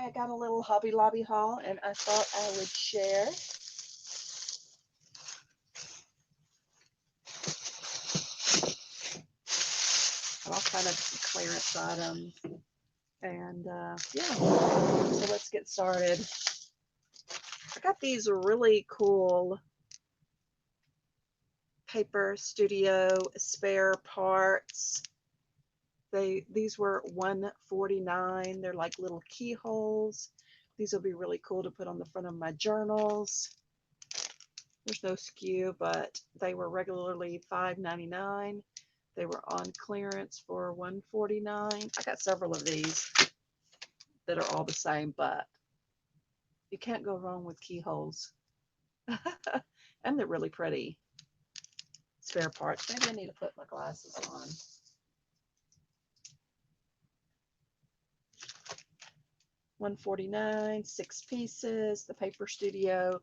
I got a little Hobby Lobby haul and I thought I would share. All kind of clearance items. And yeah, so let's get started. I got these really cool paper studio spare parts. These were $1.49. They're like little keyholes. These will be really cool to put on the front of my journals. There's no SKU, but they were regularly $5.99. They were on clearance for $1.49. I got several of these that are all the same, but you can't go wrong with keyholes. And they're really pretty spare parts. Maybe I need to put my glasses on. $1.49, 6 pieces. The Paper Studio.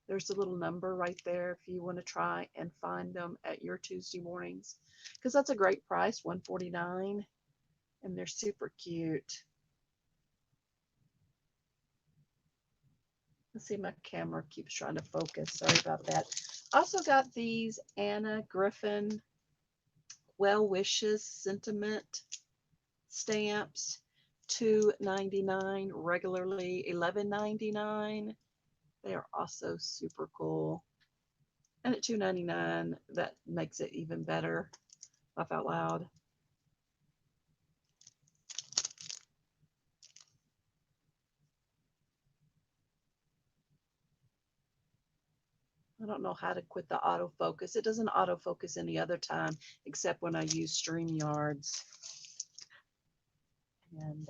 There's a little number right there if you want to try and find them at your Tuesday mornings, because that's a great price, $1.49, and they're super cute. Let's see, my camera keeps trying to focus. Sorry about that. Also got these Anna Griffin Well Wishes Sentiment stamps, $2.99, regularly $11.99. They are also super cool. And at $2.99, that makes it even better. Laugh out loud. I don't know how to quit the autofocus. It doesn't autofocus any other time except when I use StreamYards. And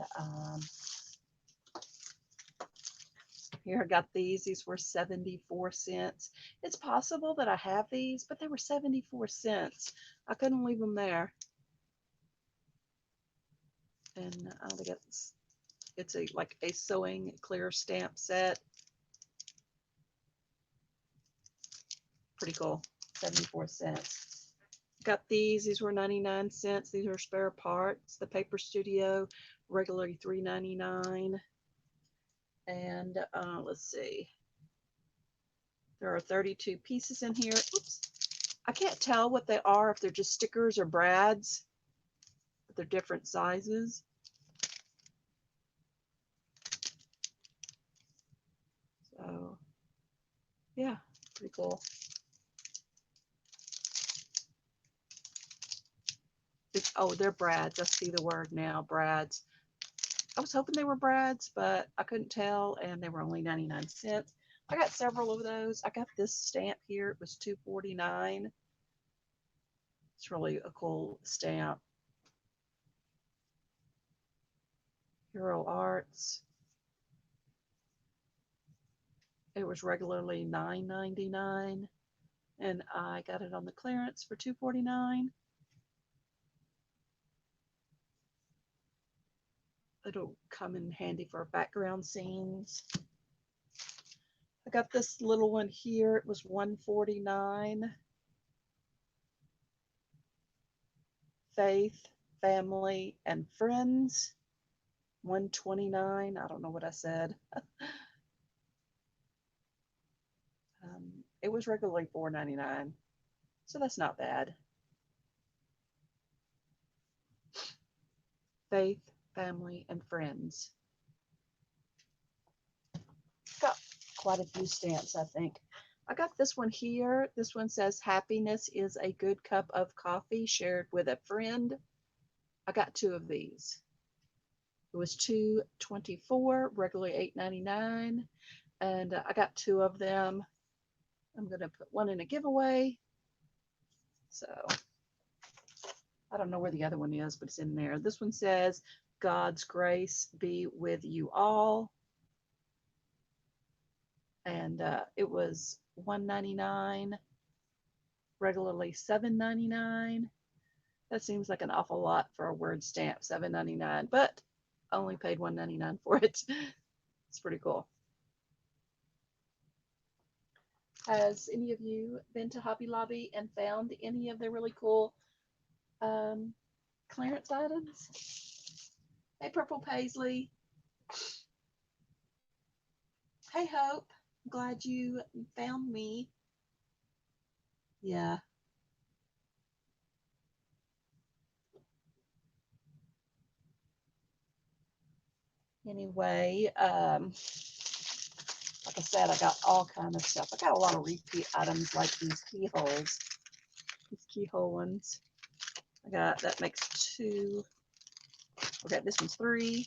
here I got these. These were 74 cents. It's possible that I have these, but they were 74 cents. I couldn't leave them there. And they got this, it's like a sewing clear stamp set. Pretty cool. 74 cents. Got these. These were 99 cents. These are spare parts. The Paper Studio, regularly $3.99. And let's see. There are 32 pieces in here. Oops. I can't tell what they are, if they're just stickers or brads, but they're different sizes. So, yeah, pretty cool. Oh, they're brads. I see the word now, brads. I was hoping they were brads, but I couldn't tell, and they were only 99 cents. I got several of those. I got this stamp here. It was $2.49. It's really a cool stamp. Hero Arts. It was regularly $9.99, and I got it on the clearance for $2.49. It'll come in handy for background scenes. I got this little one here. It was $1.49. Faith, Family, and Friends. $1.29. I don't know what I said. It was regularly $4.99, so that's not bad. Faith, Family, and Friends. Got quite a few stamps, I think. I got this one here. This one says, happiness is a good cup of coffee shared with a friend. I got 2 of these. It was $2.24, regularly $8.99, and I got 2 of them. I'm going to put one in a giveaway. So I don't know where the other one is, but it's in there. This one says, God's grace be with you all. And it was $1.99, regularly $7.99. That seems like an awful lot for a word stamp, $7.99, but I only paid $1.99 for it. It's pretty cool. Has any of you been to Hobby Lobby and found any of the really cool clearance items? Hey, Purple Paisley. Hey, Hope. Glad you found me. Yeah. Anyway, like I said, I got all kind of stuff. I got a lot of repeat items like these keyholes, these keyhole ones. I got, that makes two. Okay, this one's three.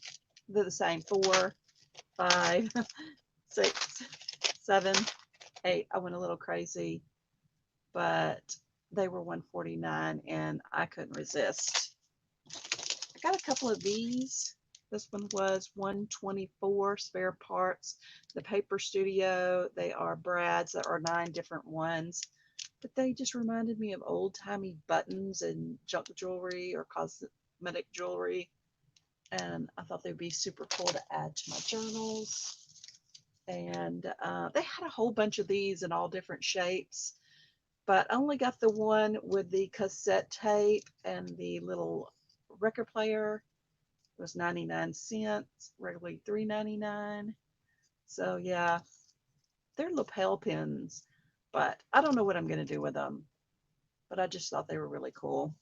They're the same. 4, 5, 6, 7, 8. I went a little crazy, but they were 149 and I couldn't resist. I got a couple of these. This one was 124 spare parts. The Paper Studio, they are brads. There are 9 different ones, but they just reminded me of old-timey buttons and junk jewelry or cosmetic jewelry, and I thought they'd be super cool to add to my journals. And they had a whole bunch of these in all different shapes, but I only got the one with the cassette tape and the little record player. It was 99 cents, regularly $3.99. So yeah, they're lapel pins, but I don't know what I'm going to do with them. But I just thought they were really cool.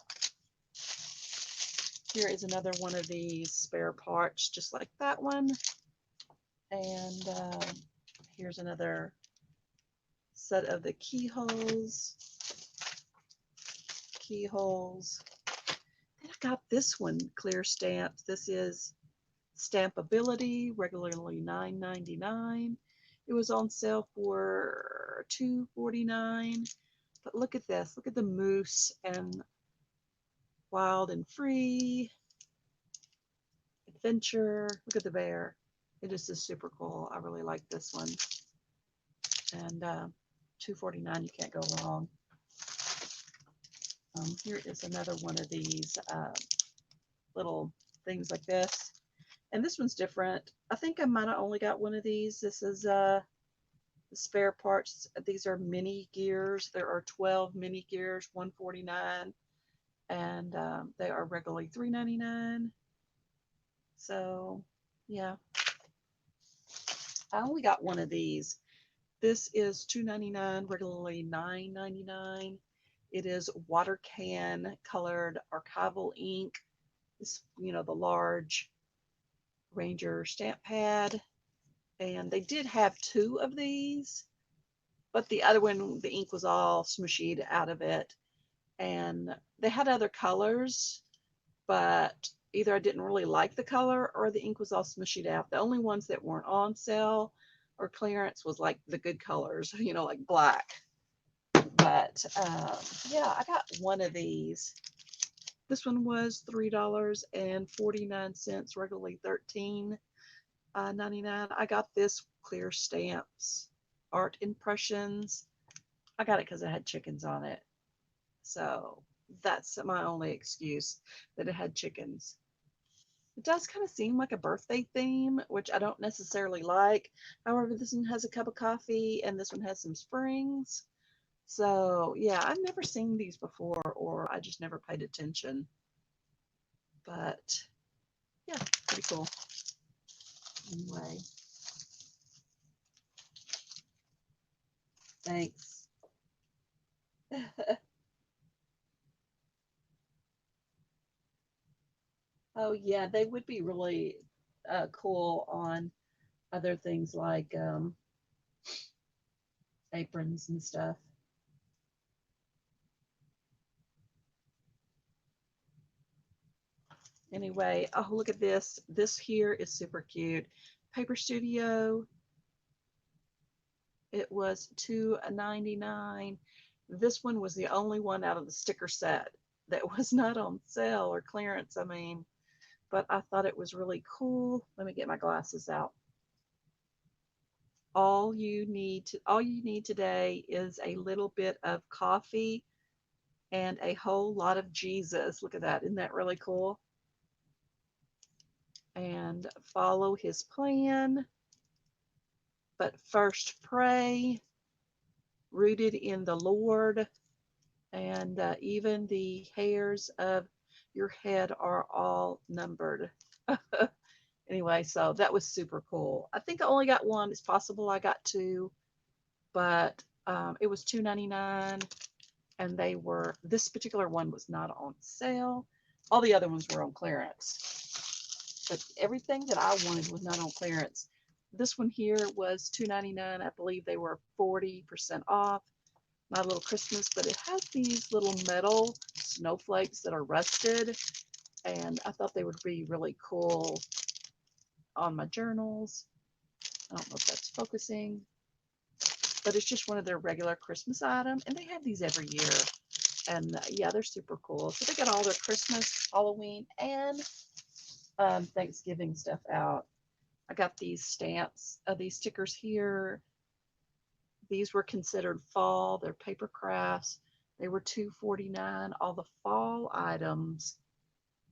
Here is another one of these spare parts, just like that one. And here's another set of the keyholes. Then I got this one, clear stamps. This is Stampability, regularly $9.99. It was on sale for $2.49. But look at this. Look at the moose and wild and free, adventure. Look at the bear. It just is super cool. I really like this one. And $2.49, you can't go wrong. Here is another one of these little things like this. And this one's different. I think I might have only got one of these. This is the spare parts. These are mini gears. There are 12 mini gears, $1.49, and they are regularly $3.99. So yeah, I only got one of these. This is $2.99, regularly $9.99. It is water can colored archival ink. It's, you know, the large Ranger stamp pad. And they did have 2 of these, but the other one, the ink was all smushied out of it. And they had other colors, but either I didn't really like the color or the ink was all smushied out. The only ones that weren't on sale or clearance was like the good colors, you know, like black. But yeah, I got one of these. This one was $3.49, regularly $13.99. I got this clear stamps, art impressions. I got it because it had chickens on it. So that's my only excuse, that it had chickens. It does kind of seem like a birthday theme, which I don't necessarily like. However, this one has a cup of coffee and this one has some springs. So yeah, I've never seen these before, or I just never paid attention. But yeah, pretty cool. Anyway, thanks. Oh yeah, they would be really cool on other things like aprons and stuff. Anyway, oh, look at this. This here is super cute. Paper Studio. It was $2.99. This one was the only one out of the sticker set that was not on sale or clearance. I mean, but I thought it was really cool. Let me get my glasses out. All you need today is a little bit of coffee and a whole lot of Jesus. Look at that. Isn't that really cool? And follow his plan. But first pray, rooted in the Lord, and even the hairs of your head are all numbered. Anyway, so that was super cool. I think I only got one. It's possible I got two, but it was $2.99, and they were, this particular one was not on sale. All the other ones were on clearance, but everything that I wanted was not on clearance. This one here was $2.99. I believe they were 40% off. My little Christmas, but it has these little metal snowflakes that are rusted, and I thought they would be really cool on my journals. I don't know if that's focusing, but it's just one of their regular Christmas items, and they have these every year. And yeah, they're super cool. So they got all their Christmas, Halloween, and Thanksgiving stuff out. I got these stamps, these stickers here. These were considered fall. They're paper crafts. They were $2.49. All the fall items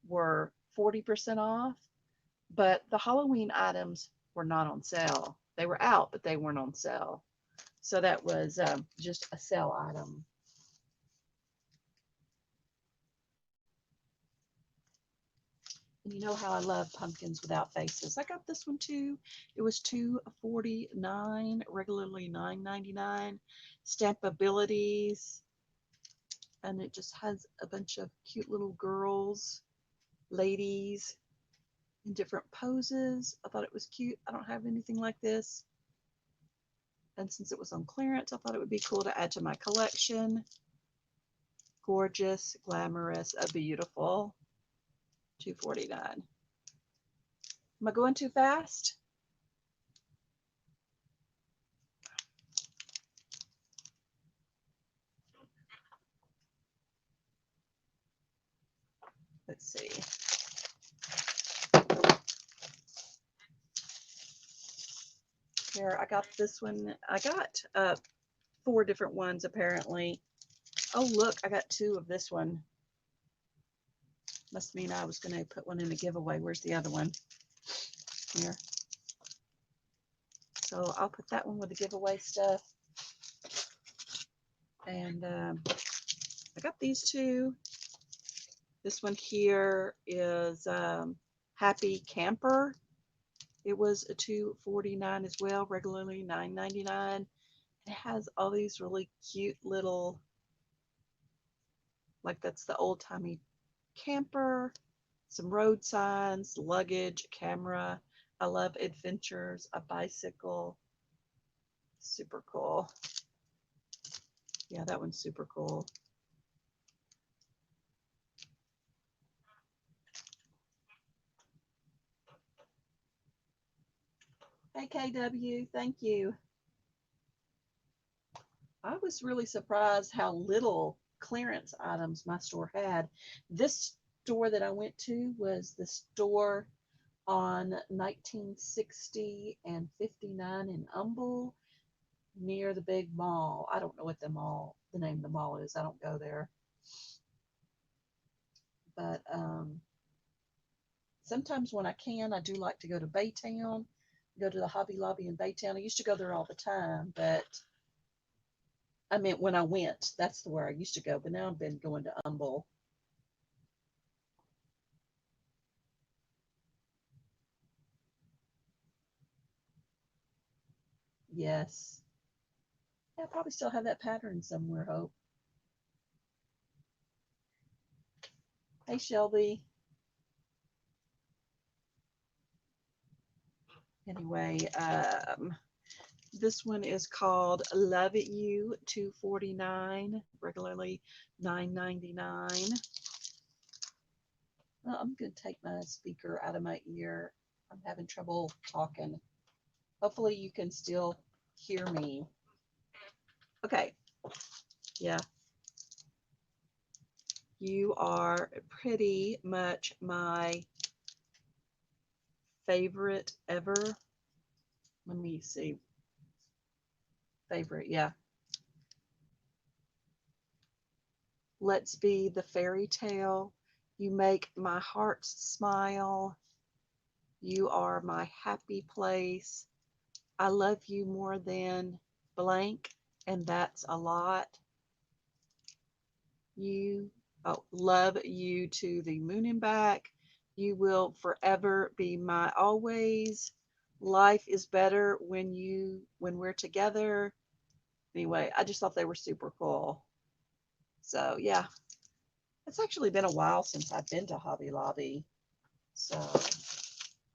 were 40% off, but the Halloween items were not on sale. They were out, but they weren't on sale. So that was just a sale item. And you know how I love pumpkins without faces. I got this one too. It was $2.49, regularly $9.99. Stampabilities, and it just has a bunch of cute little girls, ladies in different poses. I thought it was cute. I don't have anything like this. And since it was on clearance, I thought it would be cool to add to my collection. Gorgeous, glamorous, beautiful. $2.49. Am I going too fast? Let's see. Here, I got this one. I got 4 different ones apparently. Oh, look, I got 2 of this one. Must mean I was going to put one in a giveaway. Where's the other one? Here. So I'll put that one with the giveaway stuff. And I got these 2. This one here is Happy Camper. It was a $2.49 as well, regularly $9.99. It has all these really cute little, like that's the old-timey camper, some road signs, luggage, camera. I love adventures, a bicycle. Super cool. Yeah, that one's super cool. Hey, KW, thank you. I was really surprised how little clearance items my store had. This store that I went to was the store on 1960 and 59 in Humble, near the big mall. I don't know what the name of the mall is. I don't go there. But sometimes when I can, I do like to go to Baytown, go to the Hobby Lobby in Baytown. I used to go there all the time, but I meant when I went, that's where I used to go. But now I've been going to Humble. Yes. Yeah, I probably still have that pattern somewhere, Hope. Hey, Shelby. Anyway, this one is called Love You, $2.49, regularly $9.99. Well, I'm going to take my speaker out of my ear. I'm having trouble talking. Hopefully you can still hear me. Okay. Yeah. You are pretty much my favorite ever. Let me see. Favorite, yeah. Let's be the fairy tale. You make my heart smile. You are my happy place. I love you more than blank, and that's a lot. You, love you to the moon and back. You will forever be my always. Life is better when we're together. Anyway, I just thought they were super cool. So yeah, it's actually been a while since I've been to Hobby Lobby. So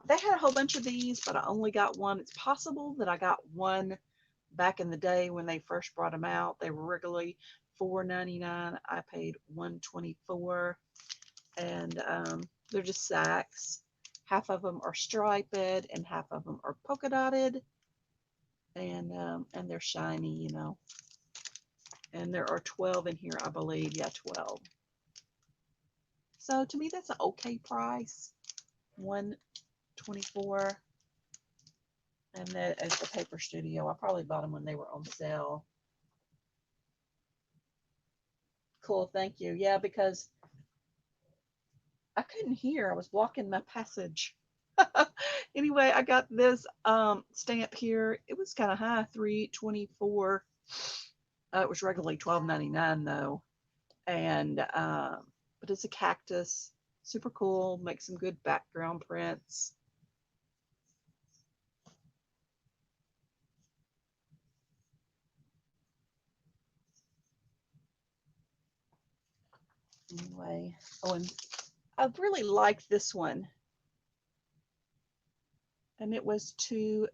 they had a whole bunch of these, but I only got one. It's possible that I got one back in the day when they first brought them out. They were regularly $4.99. I paid $1.24, and they're just sacks. Half of them are striped and half of them are polka dotted, and they're shiny, you know. And there are 12 in here, I believe. Yeah, 12. So to me, that's an okay price. $1.24. And that is the Paper Studio. I probably bought them when they were on sale. Cool, thank you. Yeah, because I couldn't hear. I was blocking my passage. Anyway, I got this stamp here. It was kind of high, $3.24. It was regularly $12.99 though. And but it's a cactus. Super cool. Makes some good background prints. Anyway, oh, and I really like this one. And it was $2.37.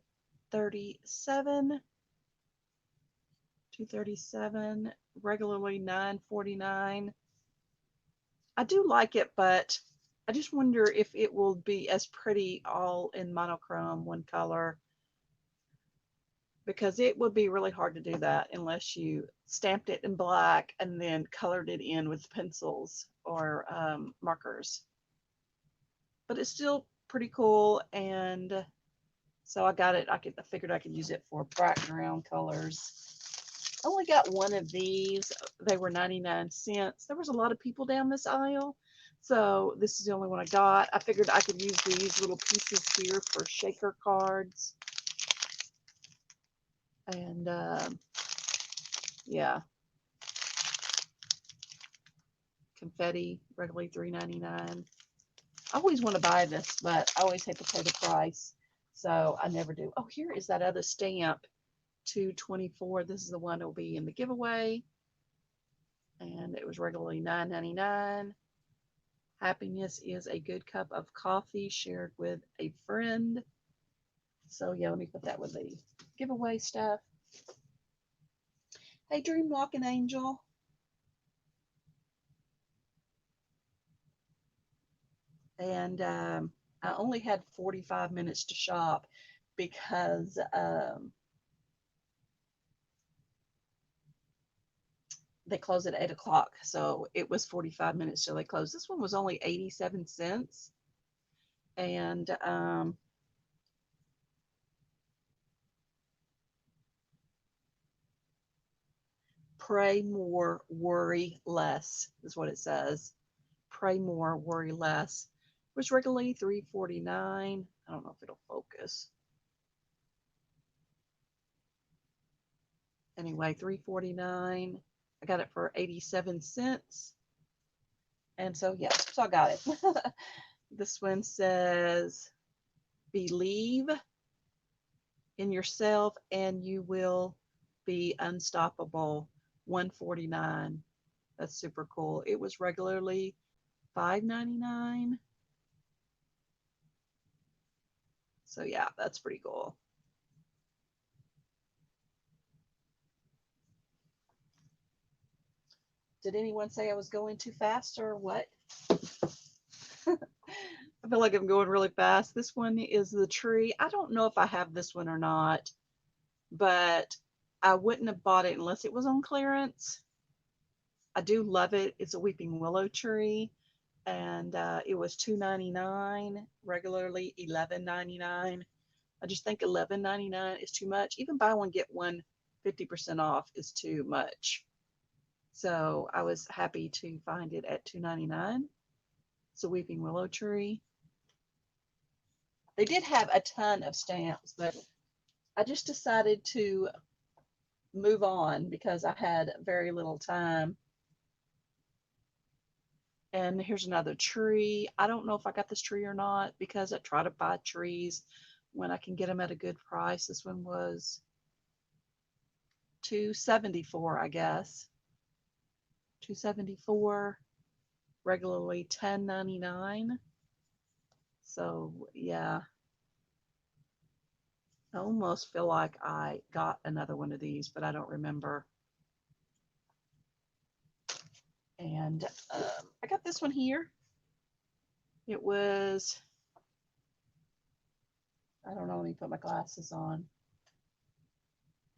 $2.37, regularly $9.49. I do like it, but I just wonder if it will be as pretty all in monochrome, one color, because it would be really hard to do that unless you stamped it in black and then colored it in with pencils or markers. But it's still pretty cool, and so I got it. I figured I could use it for background colors. I only got one of these. They were 99 cents. There was a lot of people down this aisle, so this is the only one I got. I figured I could use these little pieces here for shaker cards. And yeah, confetti, regularly $3.99. I always want to buy this, but I always have to pay the price, so I never do. Oh, here is that other stamp, $2.24. This is the one that will be in the giveaway, and it was regularly $9.99. Happiness is a good cup of coffee shared with a friend. So yeah, let me put that with the giveaway stuff. Hey, Dream Walking Angel. And I only had 45 minutes to shop because they close at 8 o'clock. So it was 45 minutes till they closed. This one was only 87 cents. And pray more, worry less is what it says. Pray more, worry less. It was regularly $3.49. I don't know if it'll focus. Anyway, $3.49. I got it for 87 cents. And so, yeah, so I got it. This one says, believe in yourself and you will be unstoppable. $1.49. That's super cool. It was regularly $5.99. So yeah, that's pretty cool. Did anyone say I was going too fast or what? I feel like I'm going really fast. This one is the tree. I don't know if I have this one or not, but I wouldn't have bought it unless it was on clearance. I do love it. It's a weeping willow tree, and it was $2.99, regularly $11.99. I just think $11.99 is too much. Even buy one get one 50% off is too much. So I was happy to find it at $2.99. It's a weeping willow tree. They did have a ton of stamps, but I just decided to move on because I had very little time. And here's another tree. I don't know if I got this tree or not because I try to buy trees when I can get them at a good price. This one was $2.74, I guess. $2.74, regularly $10.99. So yeah, I almost feel like I got another one of these, but I don't remember. And I got this one here. It was, I don't know, let me put my glasses on.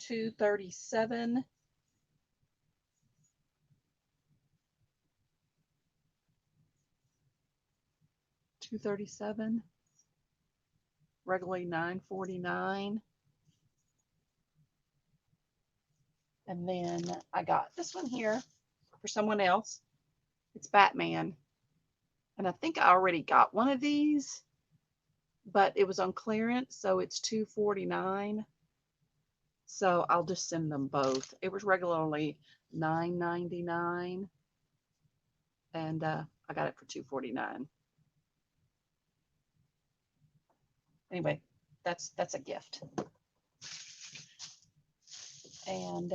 $2.37. $2.37. Regularly $9.49. And then I got this one here for someone else. It's Batman. And I think I already got one of these, but it was on clearance, so it's $2.49. So I'll just send them both. It was regularly $9.99, and I got it for $2.49. Anyway, that's a gift. And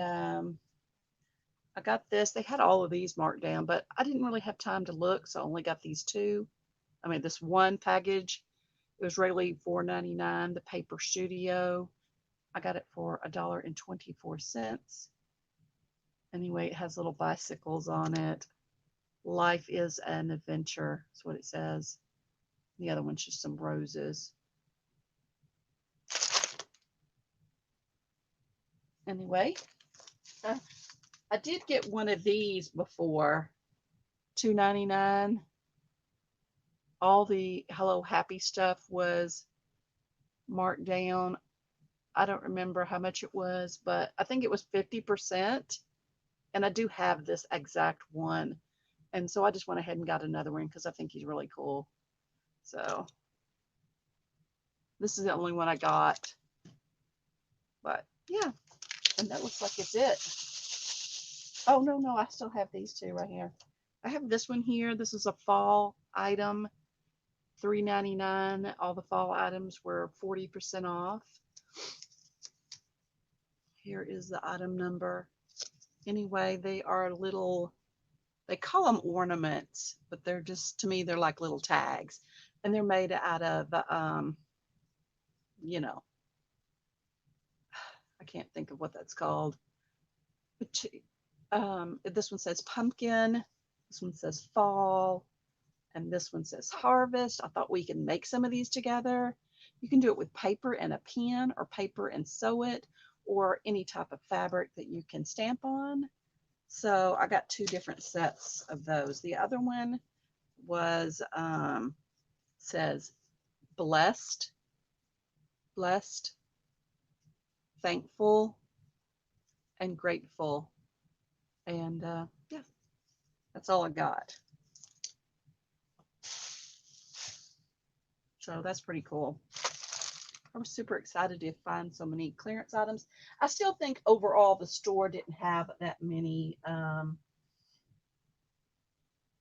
I got this. They had all of these marked down, but I didn't really have time to look, so I only got these two. I mean, this one package. It was regularly $4.99. The Paper Studio, I got it for $1.24. Anyway, it has little bicycles on it. Life is an adventure. That's what it says. The other one's just some roses. Anyway, I did get one of these before, $2.99. All the Hello Happy stuff was marked down. I don't remember how much it was, but I think it was 50%. And I do have this exact one. And so I just went ahead and got another one because I think he's really cool. So this is the only one I got. But yeah, and that looks like it's it. Oh, no, I still have these two right here. I have this one here. This is a fall item, $3.99. All the fall items were 40% off. Here is the item number. Anyway, they are little, they call them ornaments, but they're just, to me, they're like little tags. And they're made out of, you know, I can't think of what that's called. This one says pumpkin. This one says fall. And this one says harvest. I thought we can make some of these together. You can do it with paper and a pen, or paper and sew it, or any type of fabric that you can stamp on. So I got two different sets of those. The other one was says blessed, thankful, and grateful. And yeah, that's all I got. So that's pretty cool. I was super excited to find so many clearance items. I still think overall the store didn't have that many.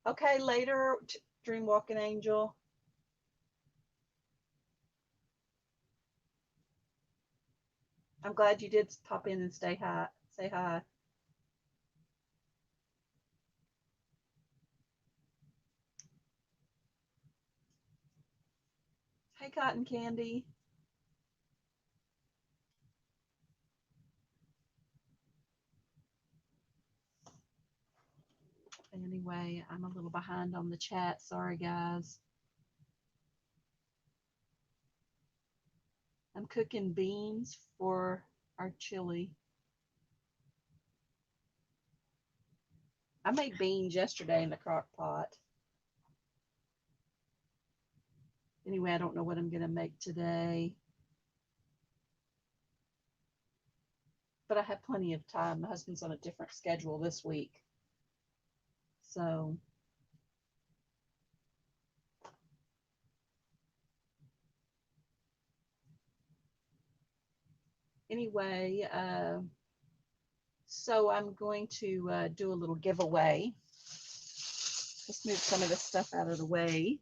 Okay, later, Dream Walking Angel. I'm glad you did pop in and say hi. Say hi. Hey, Cotton Candy. Anyway, I'm a little behind on the chat. Sorry, guys. I'm cooking beans for our chili. I made beans yesterday in the crock pot. Anyway, I don't know what I'm going to make today. But I have plenty of time. My husband's on a different schedule this week. So anyway, so I'm going to do a little giveaway. Let's move some of this stuff out of the way.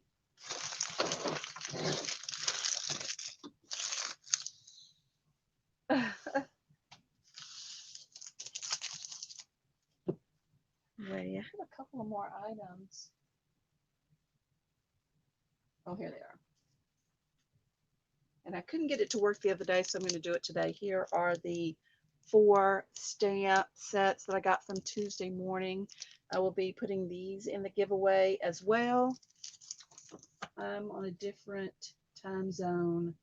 Anyway, I have a couple of more items. Oh, here they are. And I couldn't get it to work the other day, so I'm going to do it today. Here are the 4 stamp sets that I got from Tuesday morning. I will be putting these in the giveaway as well. I'm on a different time zone.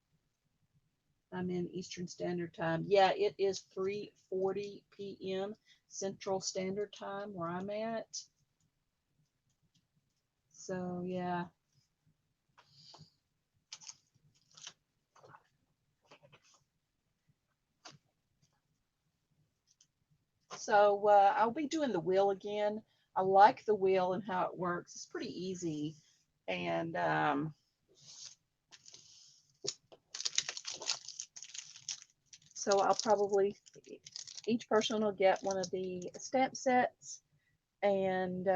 I'm in Eastern Standard Time. Yeah, it is 3:40 p.m. Central Standard Time where I'm at. So, yeah. So I'll be doing the wheel again. I like the wheel and how it works. It's pretty easy. And so I'll probably, each person will get one of the stamp sets. And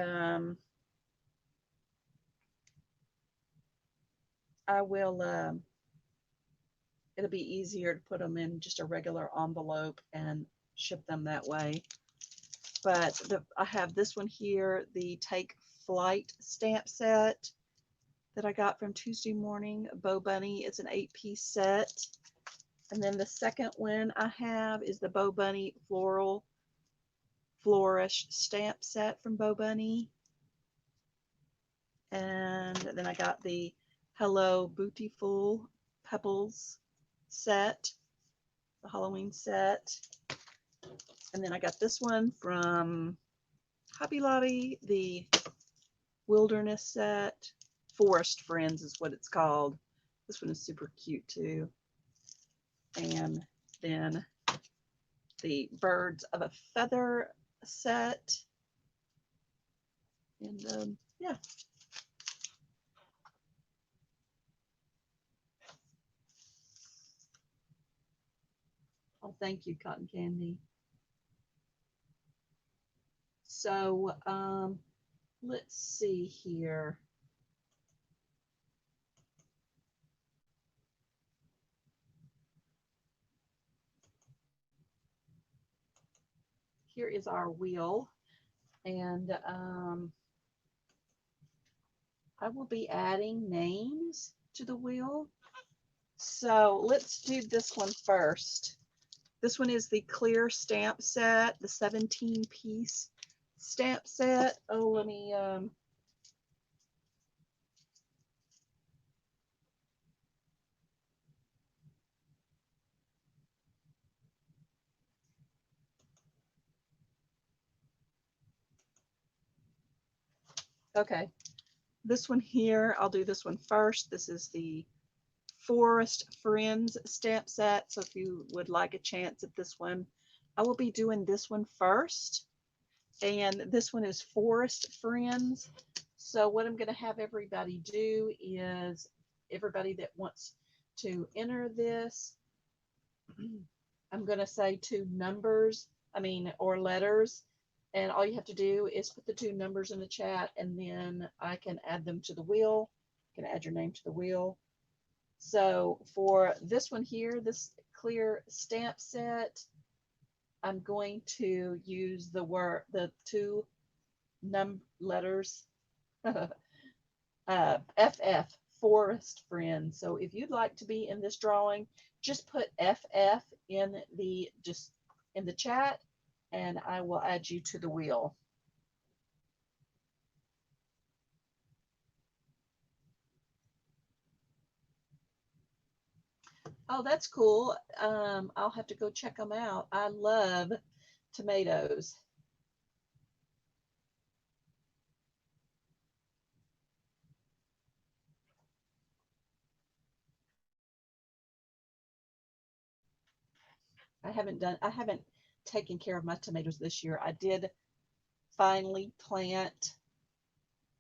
I will, it'll be easier to put them in just a regular envelope and ship them that way. But I have this one here, the Take Flight stamp set that I got from Tuesday morning, Bo Bunny. It's an 8-piece set. And then the second one I have is the Bo Bunny Floral Flourish stamp set from Bo Bunny. And then I got the Hello Beautiful Pebbles set, the Halloween set. And then I got this one from Hobby Lobby, the Wilderness set. Forest Friends is what it's called. This one is super cute too. And then the Birds of a Feather set. And yeah. Oh, thank you, Cotton Candy. So let's see here. Here is our wheel, and I will be adding names to the wheel. So let's do this one first. This one is the clear stamp set, the 17-piece stamp set. Oh, let me okay. This one here, I'll do this one first. This is the Forest Friends stamp set. So if you would like a chance at this one, I will be doing this one first. And this one is Forest Friends. So what I'm going to have everybody do is, everybody that wants to enter this, I'm going to say 2 numbers, or letters. And all you have to do is put the 2 numbers in the chat, and then I can add them to the wheel. You can add your name to the wheel. So for this one here, this clear stamp set, I'm going to use the 2 letters, FF, Forest Friends. So if you'd like to be in this drawing, just put FF in the chat, and I will add you to the wheel. Oh, that's cool. I'll have to go check them out. I love tomatoes. I haven't taken care of my tomatoes this year. I did finally plant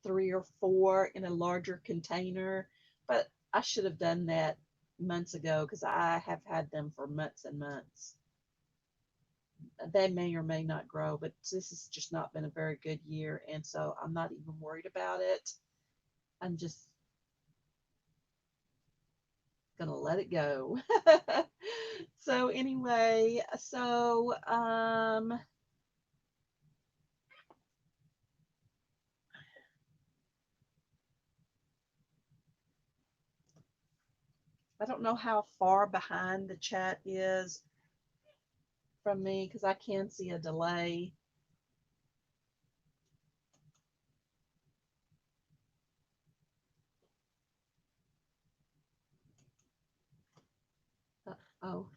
3 or 4 in a larger container, but I should have done that months ago because I have had them for months and months. They may or may not grow, but this has just not been a very good year, and so I'm not even worried about it. I'm just gonna let it go. So anyway, so I don't know how far behind the chat is from me because I can see a delay. Oh,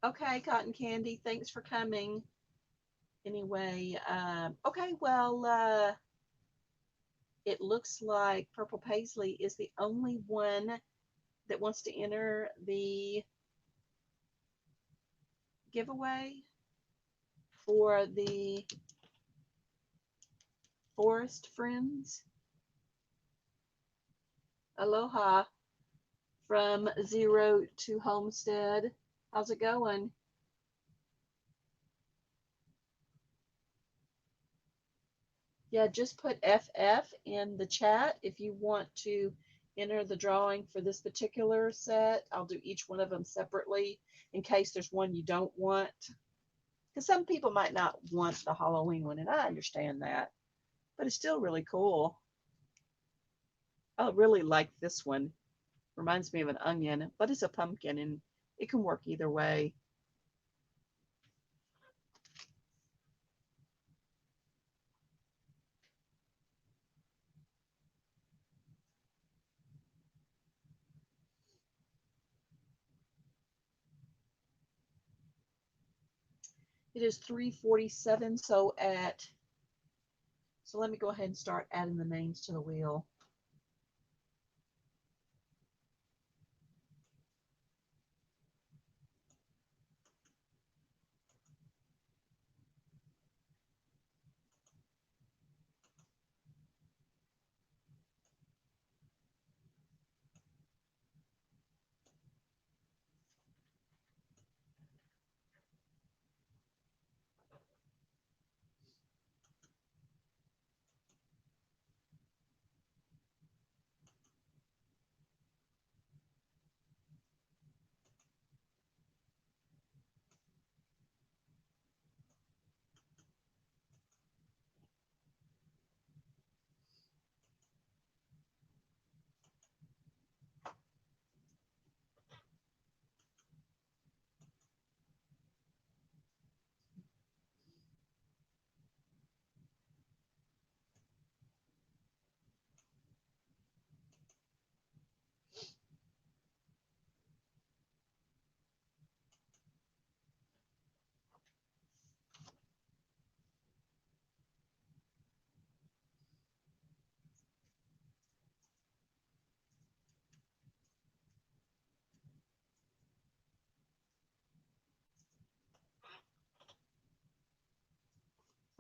okay, Cotton Candy, thanks for coming. Anyway, okay, well, it looks like Purple Paisley is the only one that wants to enter the giveaway for the Forest Friends. Aloha from Zero to Homestead. How's it going? Yeah, just put FF in the chat if you want to enter the drawing for this particular set. I'll do each one of them separately in case there's one you don't want. Because some people might not want the Halloween one, and I understand that, but it's still really cool. I really like this one. Reminds me of an onion, but it's a pumpkin, and it can work either way. It is 3:47, so let me go ahead and start adding the names to the wheel.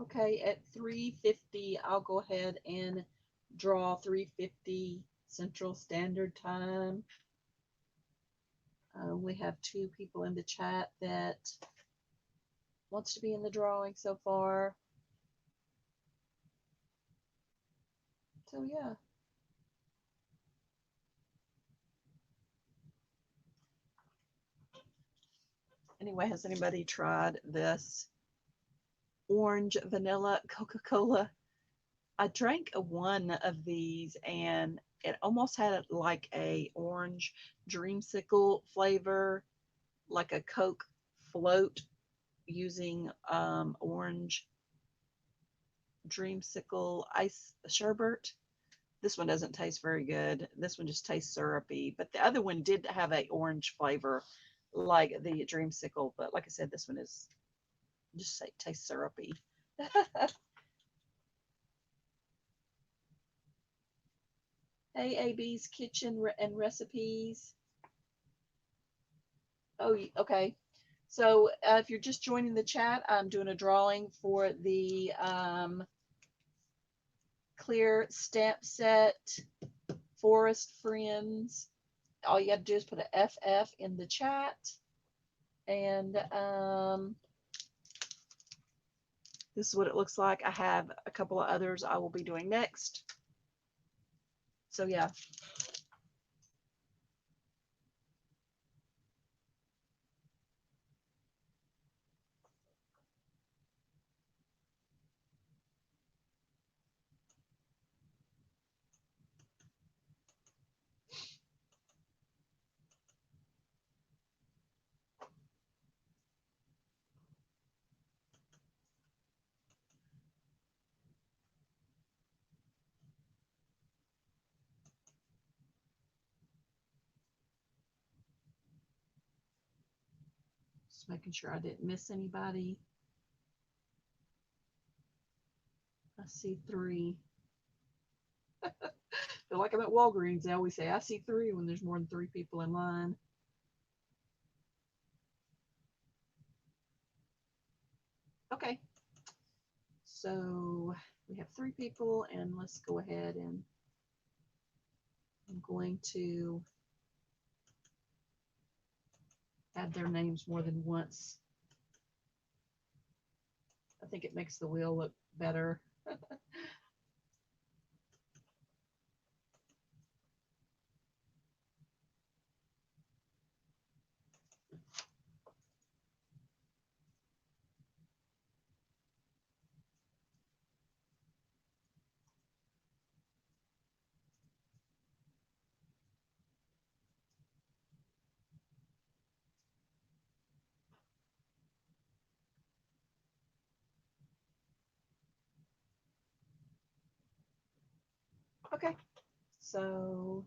Okay, at 3:50, I'll go ahead and draw 3:50 Central Standard Time. We have two people in the chat that wants to be in the drawing so far. So yeah. Anyway, has anybody tried this orange vanilla Coca-Cola? I drank one of these and it almost had like a orange dreamsicle flavor, like a Coke float using orange dreamsicle ice sherbet. This one doesn't taste very good. This one just tastes syrupy, but the other one did have a orange flavor like the dreamsicle, but like I said, this one is just say tastes syrupy. Hey, AB's Kitchen and Recipes. Oh, okay. So if you're just joining the chat, I'm doing a drawing for the clear stamp set Forest Friends. All you got to do is put a FF in the chat. And this is what it looks like. I have a couple of others I will be doing next. So yeah. Just making sure I didn't miss anybody. I see 3. Feel like I'm at Walgreens. They always say I see 3 when there's more than 3 people in line. Okay. So we have 3 people, and let's go ahead and I'm going to add their names more than once. I think it makes the wheel look better. Okay, so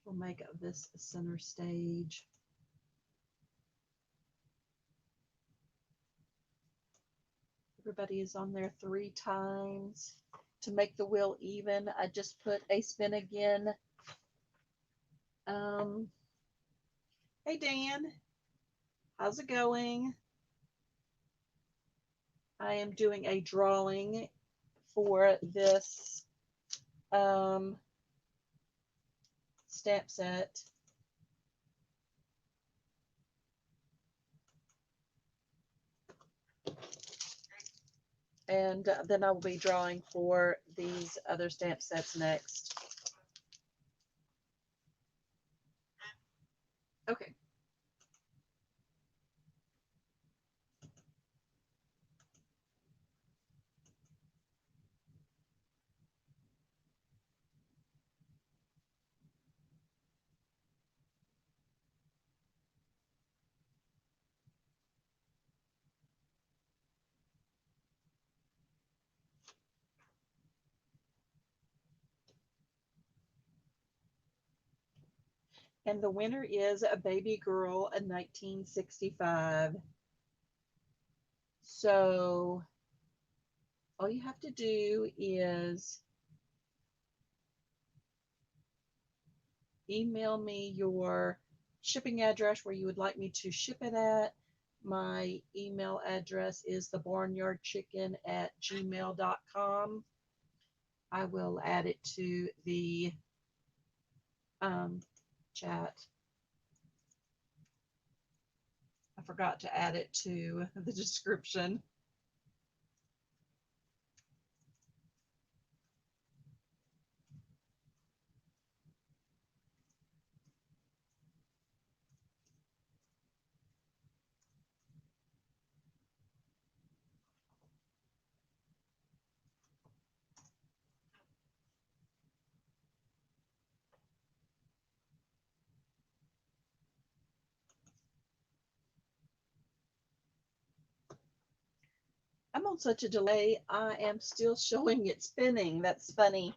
we'll make this center stage. Everybody is on there 3 times. To make the wheel even, I just put a spin again. Hey Dan, how's it going? I am doing a drawing for this stamp set. And then I will be drawing for these other stamp sets next. Okay. And the winner is a baby girl in 1965. So all you have to do is email me your shipping address where you would like me to ship it at. My email address is thebarnyardchicken@gmail.com. I will add it to the chat. I forgot to add it to the description. I'm on such a delay. I am still showing it spinning. That's funny.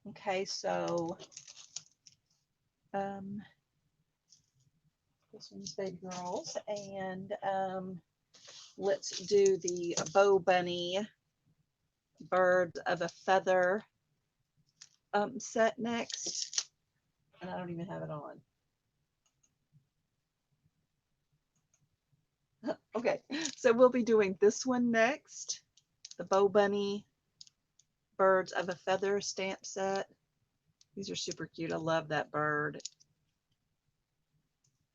Okay, so this one's baby girls, and let's do the Bow Bunny Birds of a Feather set next. And I don't even have it on. Okay, so we'll be doing this one next, the Bow Bunny Birds of a Feather stamp set. These are super cute. I love that bird.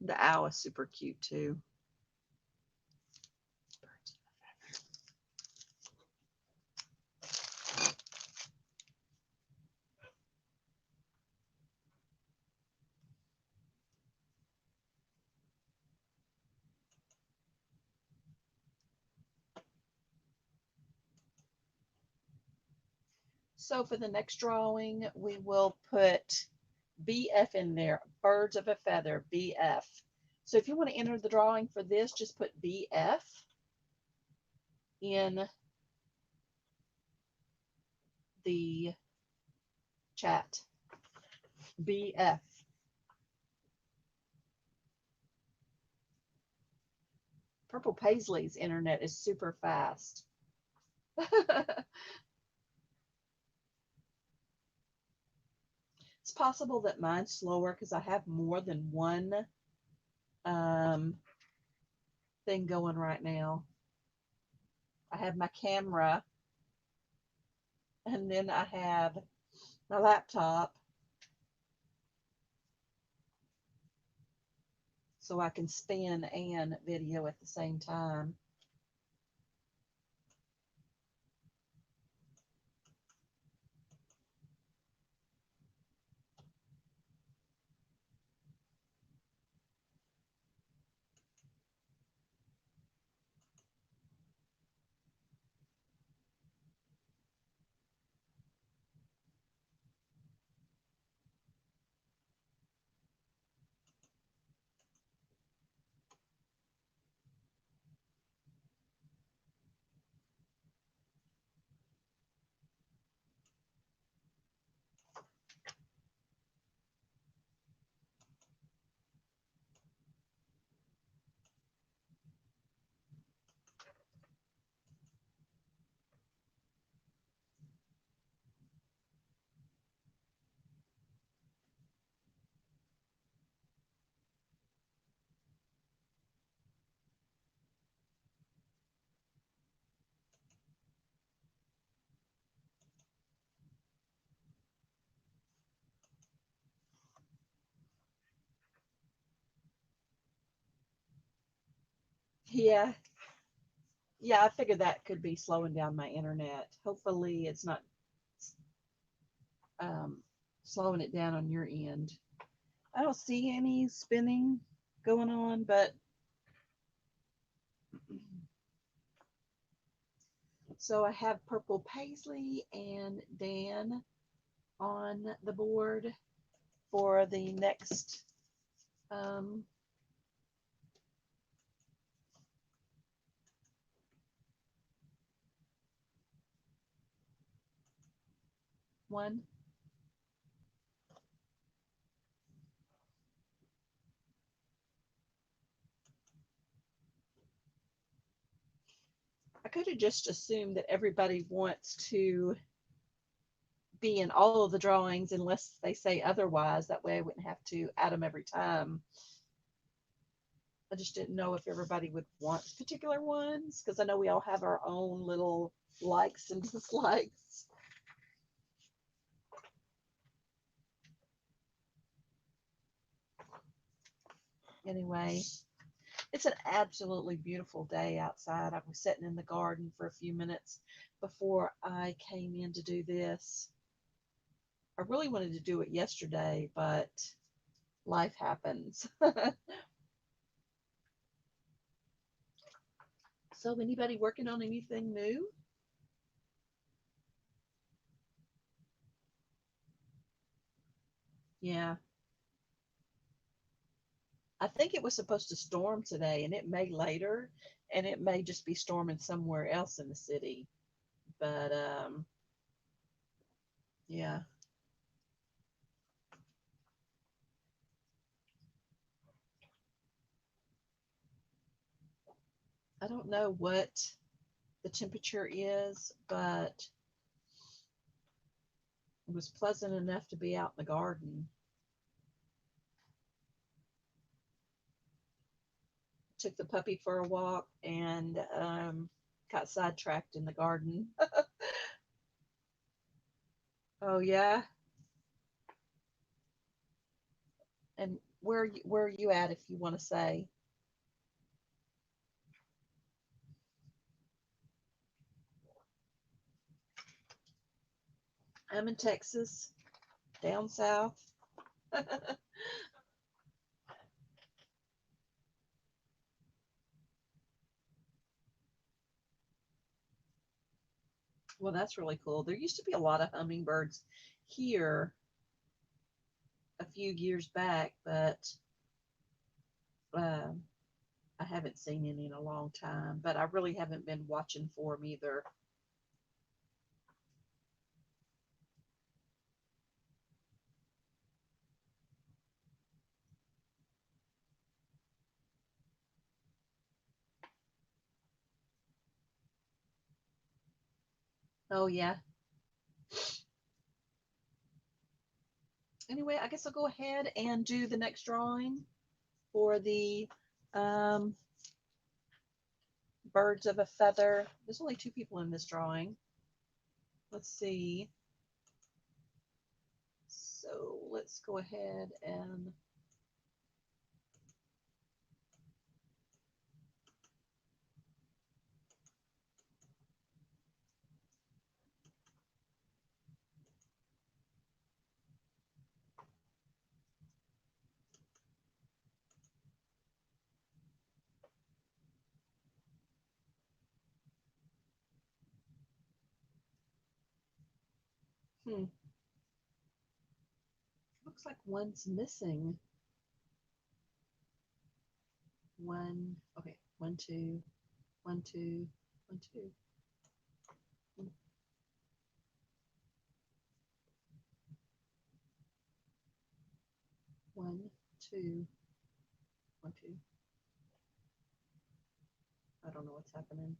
The owl is super cute too. So for the next drawing, we will put BF in there, Birds of a Feather, BF. So if you want to enter the drawing for this, just put BF in the chat. BF. Purple Paisley's internet is super fast. It's possible that mine's slower because I have more than one thing going right now. I have my camera, and then I have my laptop, so I can spin and video at the same time. Yeah, yeah, I figured that could be slowing down my internet. Hopefully, it's not um, slowing it down on your end. I don't see any spinning going on, but so I have Purple Paisley and Dan on the board for the next one. I could have just assumed that everybody wants to be in all of the drawings unless they say otherwise. That way I wouldn't have to add them every time. I just didn't know if everybody would want particular ones because I know we all have our own little likes and dislikes. Anyway, it's an absolutely beautiful day outside. I was sitting in the garden for a few minutes before I came in to do this. I really wanted to do it yesterday, but life happens. So, anybody working on anything new? Yeah, I think it was supposed to storm today, and it may later, and it may just be storming somewhere else in the city. But yeah, I don't know what the temperature is, but it was pleasant enough to be out in the garden. Took the puppy for a walk and got sidetracked in the garden. Oh yeah. And where are you at if you want to say? I'm in Texas, down south. Well, that's really cool. There used to be a lot of hummingbirds here a few years back, but um, I haven't seen any in a long time. But I really haven't been watching for them either. Oh yeah. Anyway, I guess I'll go ahead and do the next drawing for the um, birds of a feather. There's only two people in this drawing. Let's see. So let's go ahead and looks like one's missing. One, okay, one, two, one, two, one, two. One, two, one, two. I don't know what's happening.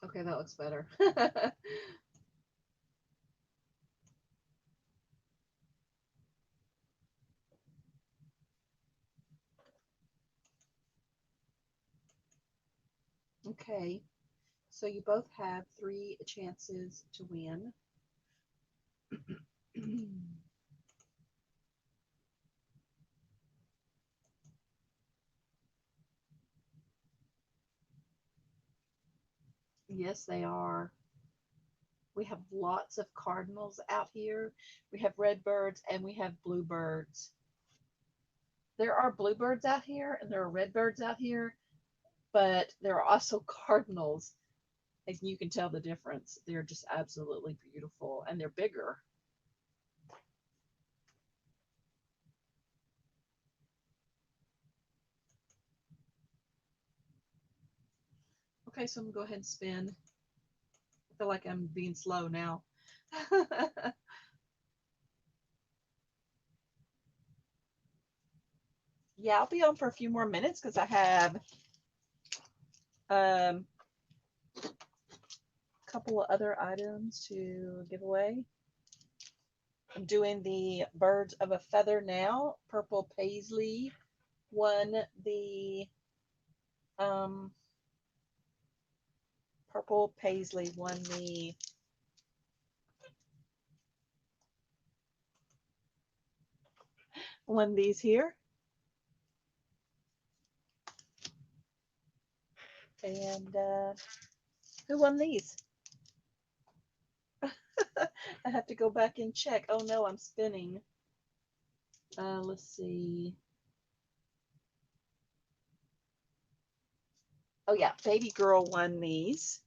Okay, that looks better. Okay, so you both have three chances to win. Yes, they are. We have lots of cardinals out here. We have red birds and we have bluebirds. There are bluebirds out here and there are red birds out here, but there are also cardinals. And you can tell the difference. They're just absolutely beautiful and they're bigger. Okay, so I'm gonna go ahead and spin. I feel like I'm being slow now. Yeah, I'll be on for a few more minutes because I have a couple of other items to give away. I'm doing the birds of a feather now. Purple paisley won the um, purple paisley won these here. And who won these? I have to go back and check. Oh no, I'm spinning. Let's see. Oh yeah, baby girl won these.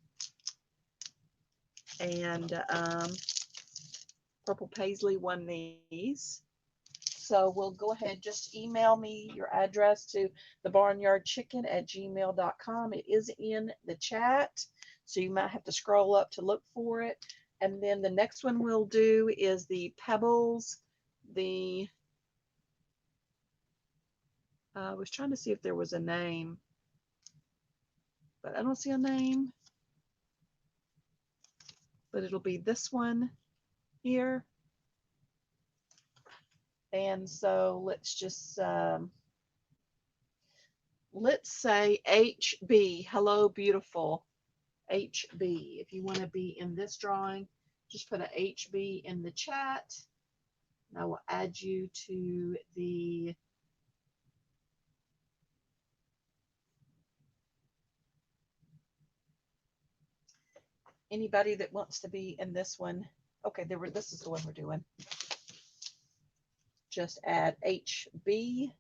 And Purple Paisley won these. So we'll go ahead, just email me your address to thebarnyardchicken@gmail.com. It is in the chat, so you might have to scroll up to look for it. And then the next one we'll do is the Pebbles. I was trying to see if there was a name, but I don't see a name. But it'll be this one here. And so let's just let's say HB, hello beautiful, HB. If you want to be in this drawing, just put a HB in the chat, and I will add you to the anybody that wants to be in this one. Okay, this is the one we're doing. Just add HB.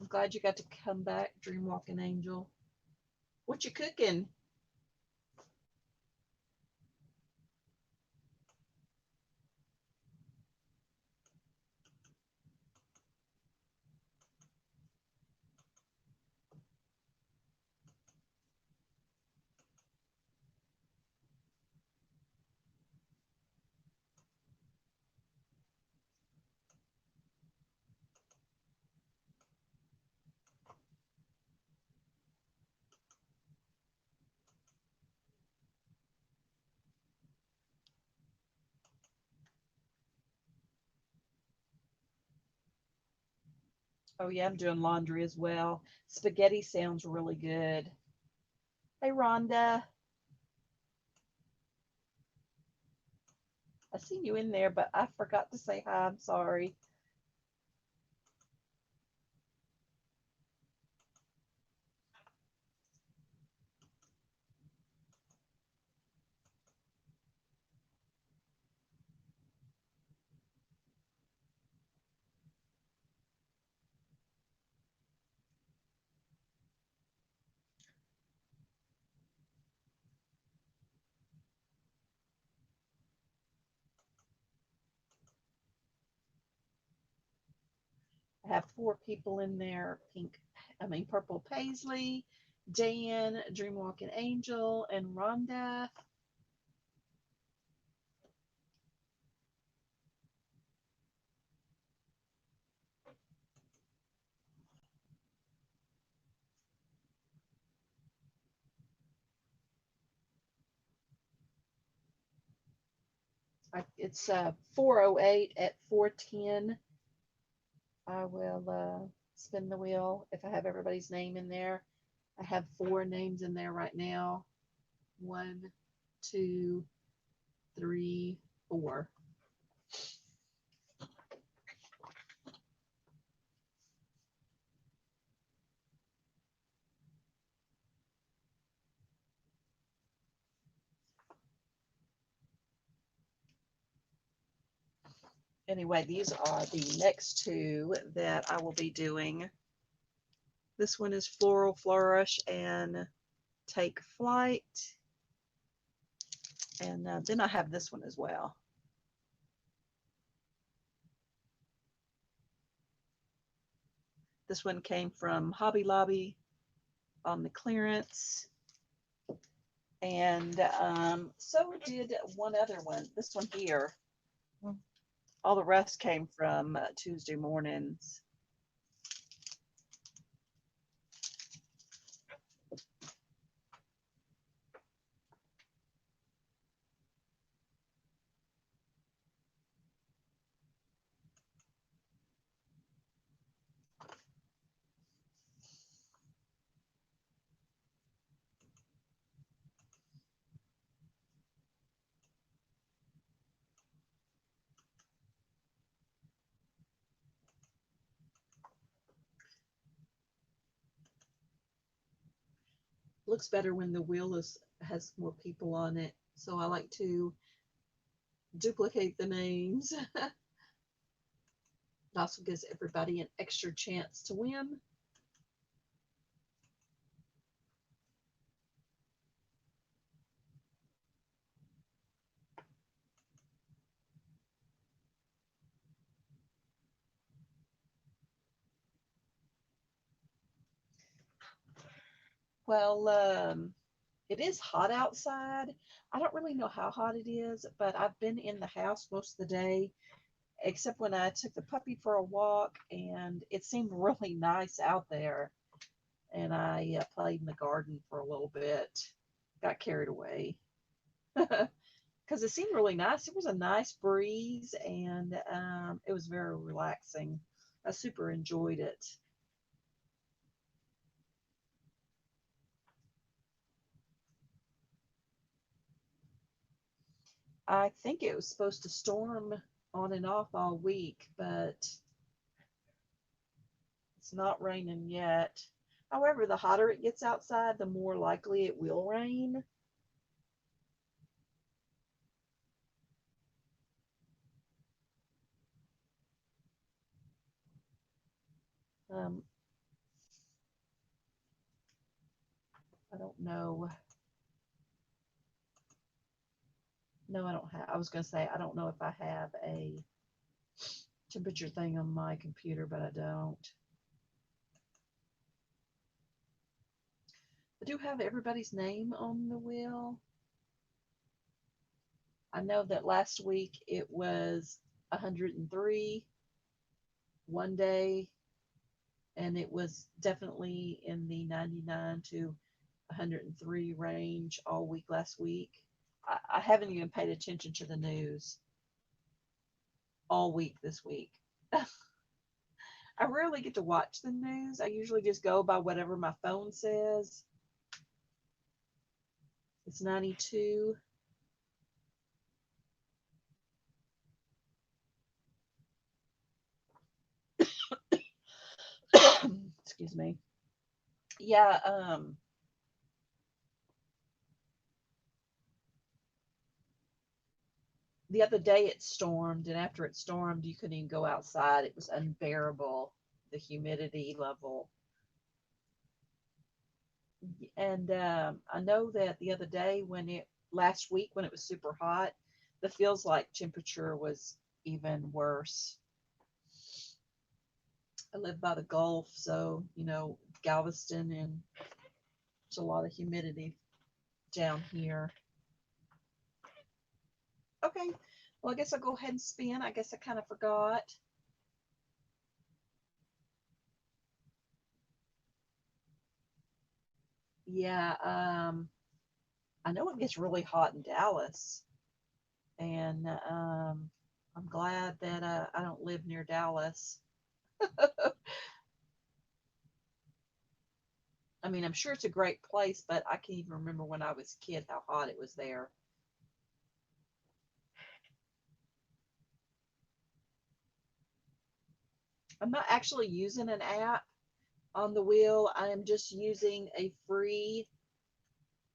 I'm glad you got to come back, Dreamwalking Angel. What you cooking? Oh yeah, I'm doing laundry as well. Spaghetti sounds really good. Hey Rhonda, I see you in there, but I forgot to say hi. I'm sorry. I have 4 people in there. Purple Paisley, Dan, Dreamwalking Angel, and Rhonda. It's 4:08. At 4:10, I will spin the wheel if I have everybody's name in there. I have 4 names in there right now. 1, 2, 3, 4. Anyway, these are the next 2 that I will be doing. This one is Floral Flourish and Take Flight. And then I have this one as well. This one came from Hobby Lobby on the clearance. And so did one other one, this one here. All the rest came from Tuesday mornings. Looks better when the wheel has more people on it. So I like to duplicate the names. It also gives everybody an extra chance to win. Well, it is hot outside. I don't really know how hot it is, but I've been in the house most of the day, except when I took the puppy for a walk, and it seemed really nice out there. And I played in the garden for a little bit, got carried away because it seemed really nice. It was a nice breeze, and it was very relaxing. I super enjoyed it. I think it was supposed to storm on and off all week, but it's not raining yet. However, the hotter it gets outside, the more likely it will rain. Um, I don't know. No, I don't have. I was going to say, I don't know if I have a temperature thing on my computer, but I don't. I do have everybody's name on the wheel. I know that last week it was 103 one day, and it was definitely in the 99 to 103 range all week last week. I haven't even paid attention to the news all week this week. I rarely get to watch the news. I usually just go by whatever my phone says. It's 92. Excuse me. Yeah, the other day it stormed, and after it stormed, you couldn't even go outside. It was unbearable, the humidity level. And I know that the other day, last week, when it was super hot, the feels like temperature was even worse. I live by the Gulf, so, Galveston, and there's a lot of humidity down here. Okay, well, I guess I'll go ahead and spin. I guess I kind of forgot. Yeah, I know it gets really hot in Dallas, and I'm glad that I don't live near Dallas. I mean, I'm sure it's a great place, but I can't even remember when I was a kid how hot it was there. I'm not actually using an app on the wheel. I am just using a free,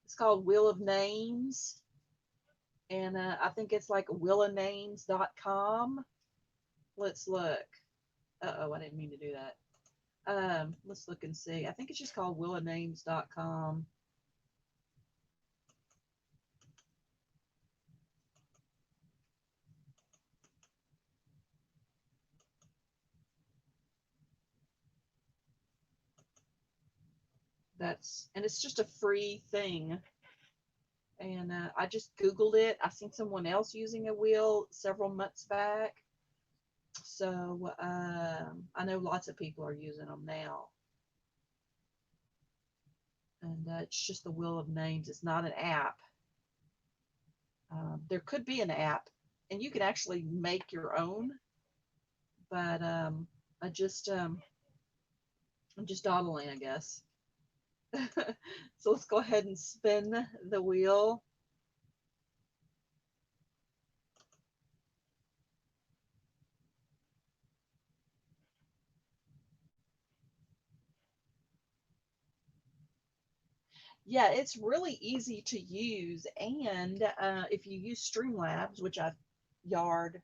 it's called Wheel of Names. And I think it's like willownames.com. Let's look. Uh-oh, I didn't mean to do that. Let's look and see. I think it's just called willownames.com. And it's just a free thing. And I just Googled it. I seen someone else using a wheel several months back. So I know lots of people are using them now. And it's just the Wheel of Names. It's not an app. There could be an app, and you can actually make your own. But I just I'm just dawdling, I guess. So let's go ahead and spin the wheel. Yeah, it's really easy to use. And if you use Streamlabs, which I Yard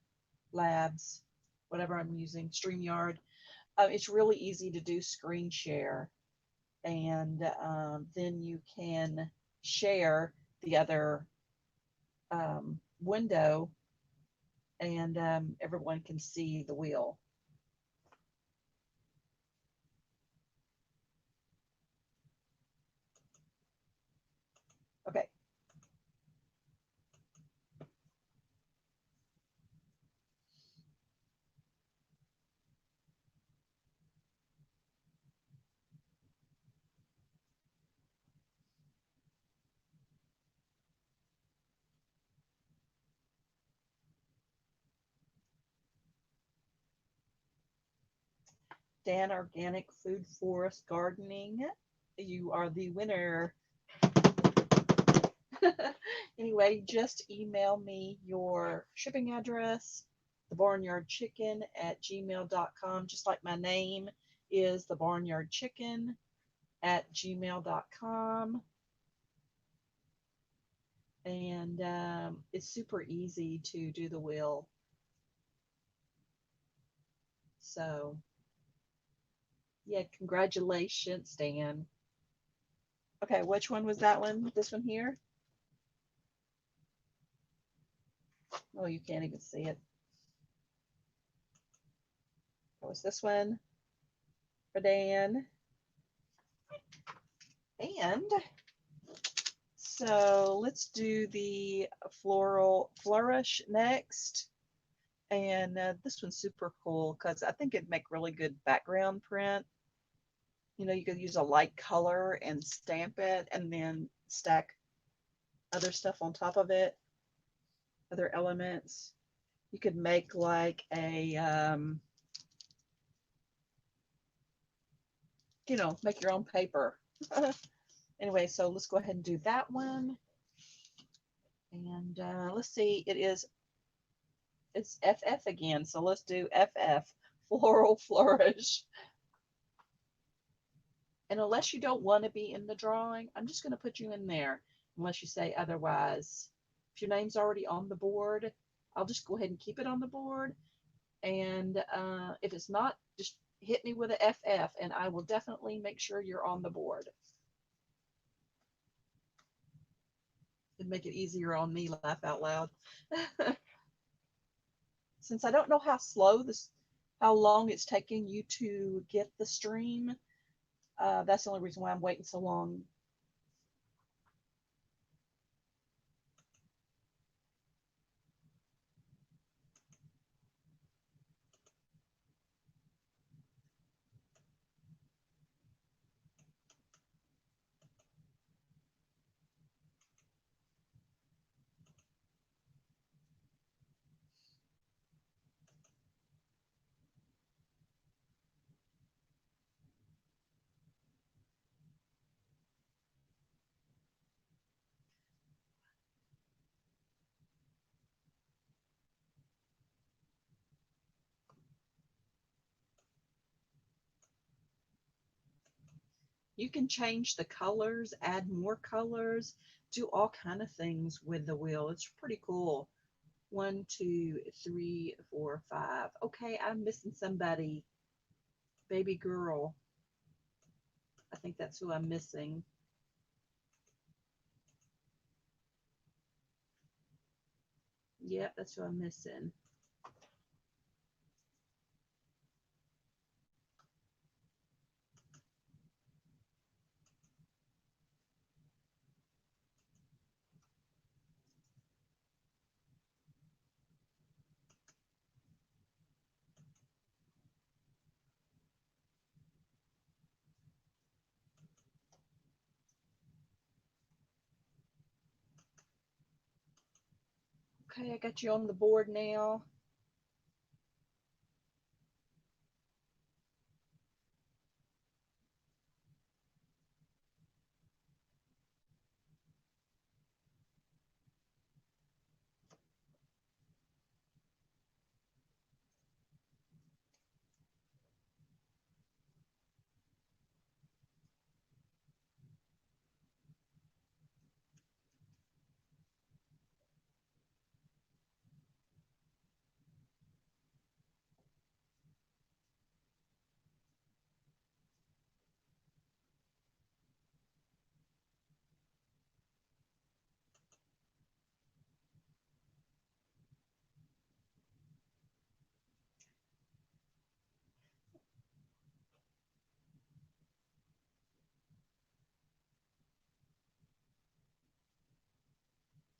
Labs, whatever I'm using, StreamYard, it's really easy to do screen share. And then you can share the other window, and everyone can see the wheel. Okay. Dan Organic Food Forest Gardening, you are the winner. Anyway, just email me your shipping address, the Barnyard Chicken at gmail.com, just like my name is the Barnyard Chicken at gmail.com. And it's super easy to do the wheel. So, yeah, congratulations, Dan. Okay, which one was that one? This one here? Oh, you can't even see it. What was this one for Dan? And so let's do the Floral Flourish next. And this one's super cool because I think it'd make really good background print. You know, you could use a light color and stamp it and then stack other stuff on top of it, other elements. You could make like a, you know, make your own paper. Anyway, so let's go ahead and do that one. And let's see, it's FF again. So let's do FF, Floral Flourish. And unless you don't want to be in the drawing, I'm just going to put you in there unless you say otherwise. If your name's already on the board, I'll just go ahead and keep it on the board. And if it's not, just hit me with a FF and I will definitely make sure you're on the board. It'd make it easier on me, laugh out loud. Since I don't know how long it's taking you to get the stream, that's the only reason why I'm waiting so long. You can change the colors, add more colors, do all kind of things with the wheel. It's pretty cool. 1, 2, 3, 4, 5. Okay, I'm missing somebody. Baby girl. I think that's who I'm missing. Yep, that's who I'm missing. Okay, I got you on the board now.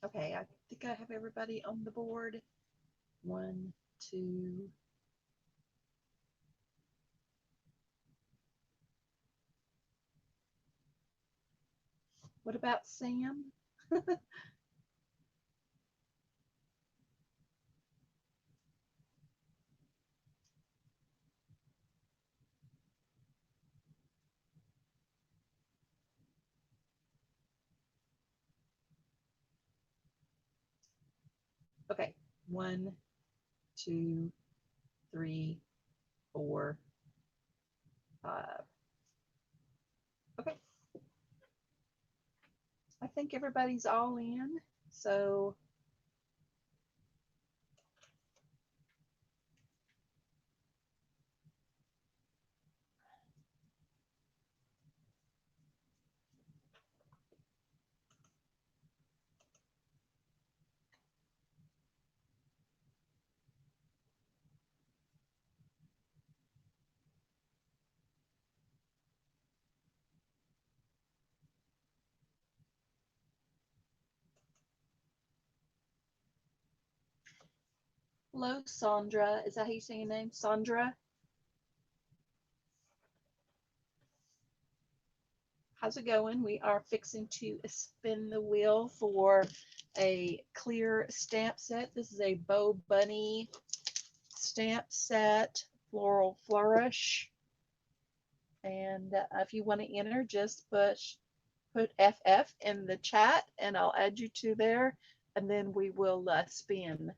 Okay, I think I have everybody on the board. 1, 2. What about Sam? Okay, 1, 2, 3, 4, 5. Okay, I think everybody's all in. So hello, Sandra. Is that how you say your name? Sandra? How's it going? We are fixing to spin the wheel for a clear stamp set. This is a Bow Bunny stamp set, Floral Flourish. And if you want to enter, just put FF in the chat and I'll add you to there. And then we will spin.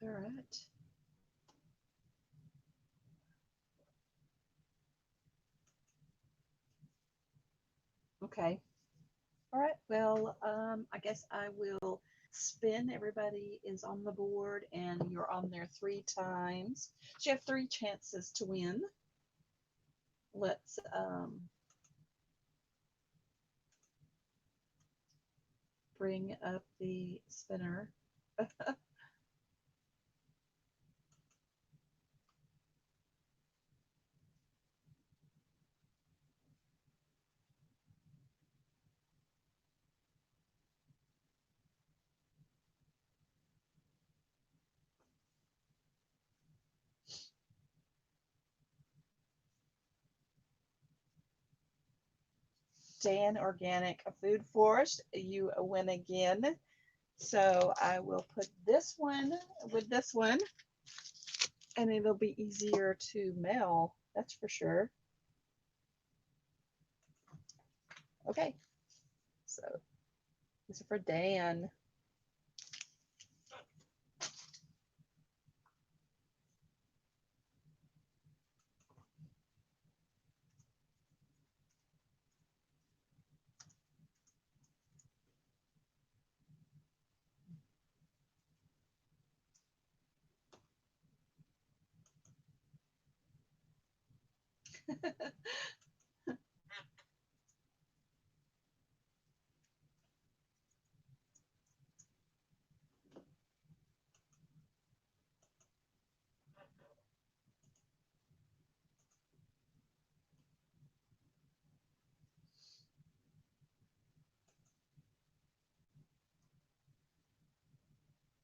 All right. Okay. All right. Well, I guess I will spin. Everybody is on the board and you're on there 3 times. So you have 3 chances to win. Let's bring up the spinner. Dan Organic Food Forest, you win again. So I will put this one with this one and it'll be easier to mail. That's for sure. Okay. So this is for Dan.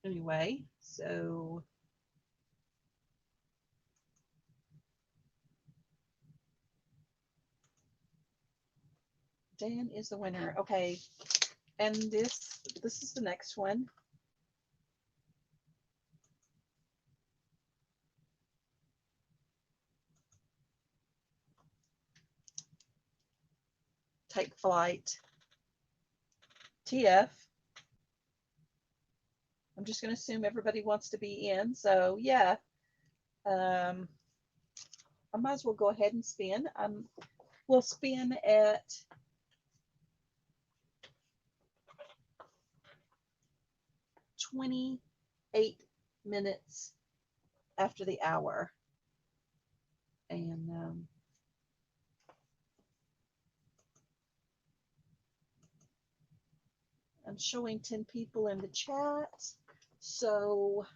Anyway, so Dan is the winner. Okay. And this is the next one. take flight. TF. I'm just going to assume everybody wants to be in. So yeah, I might as well go ahead and spin. We'll spin at 28 minutes after the hour. And I'm showing 10 people in the chat. So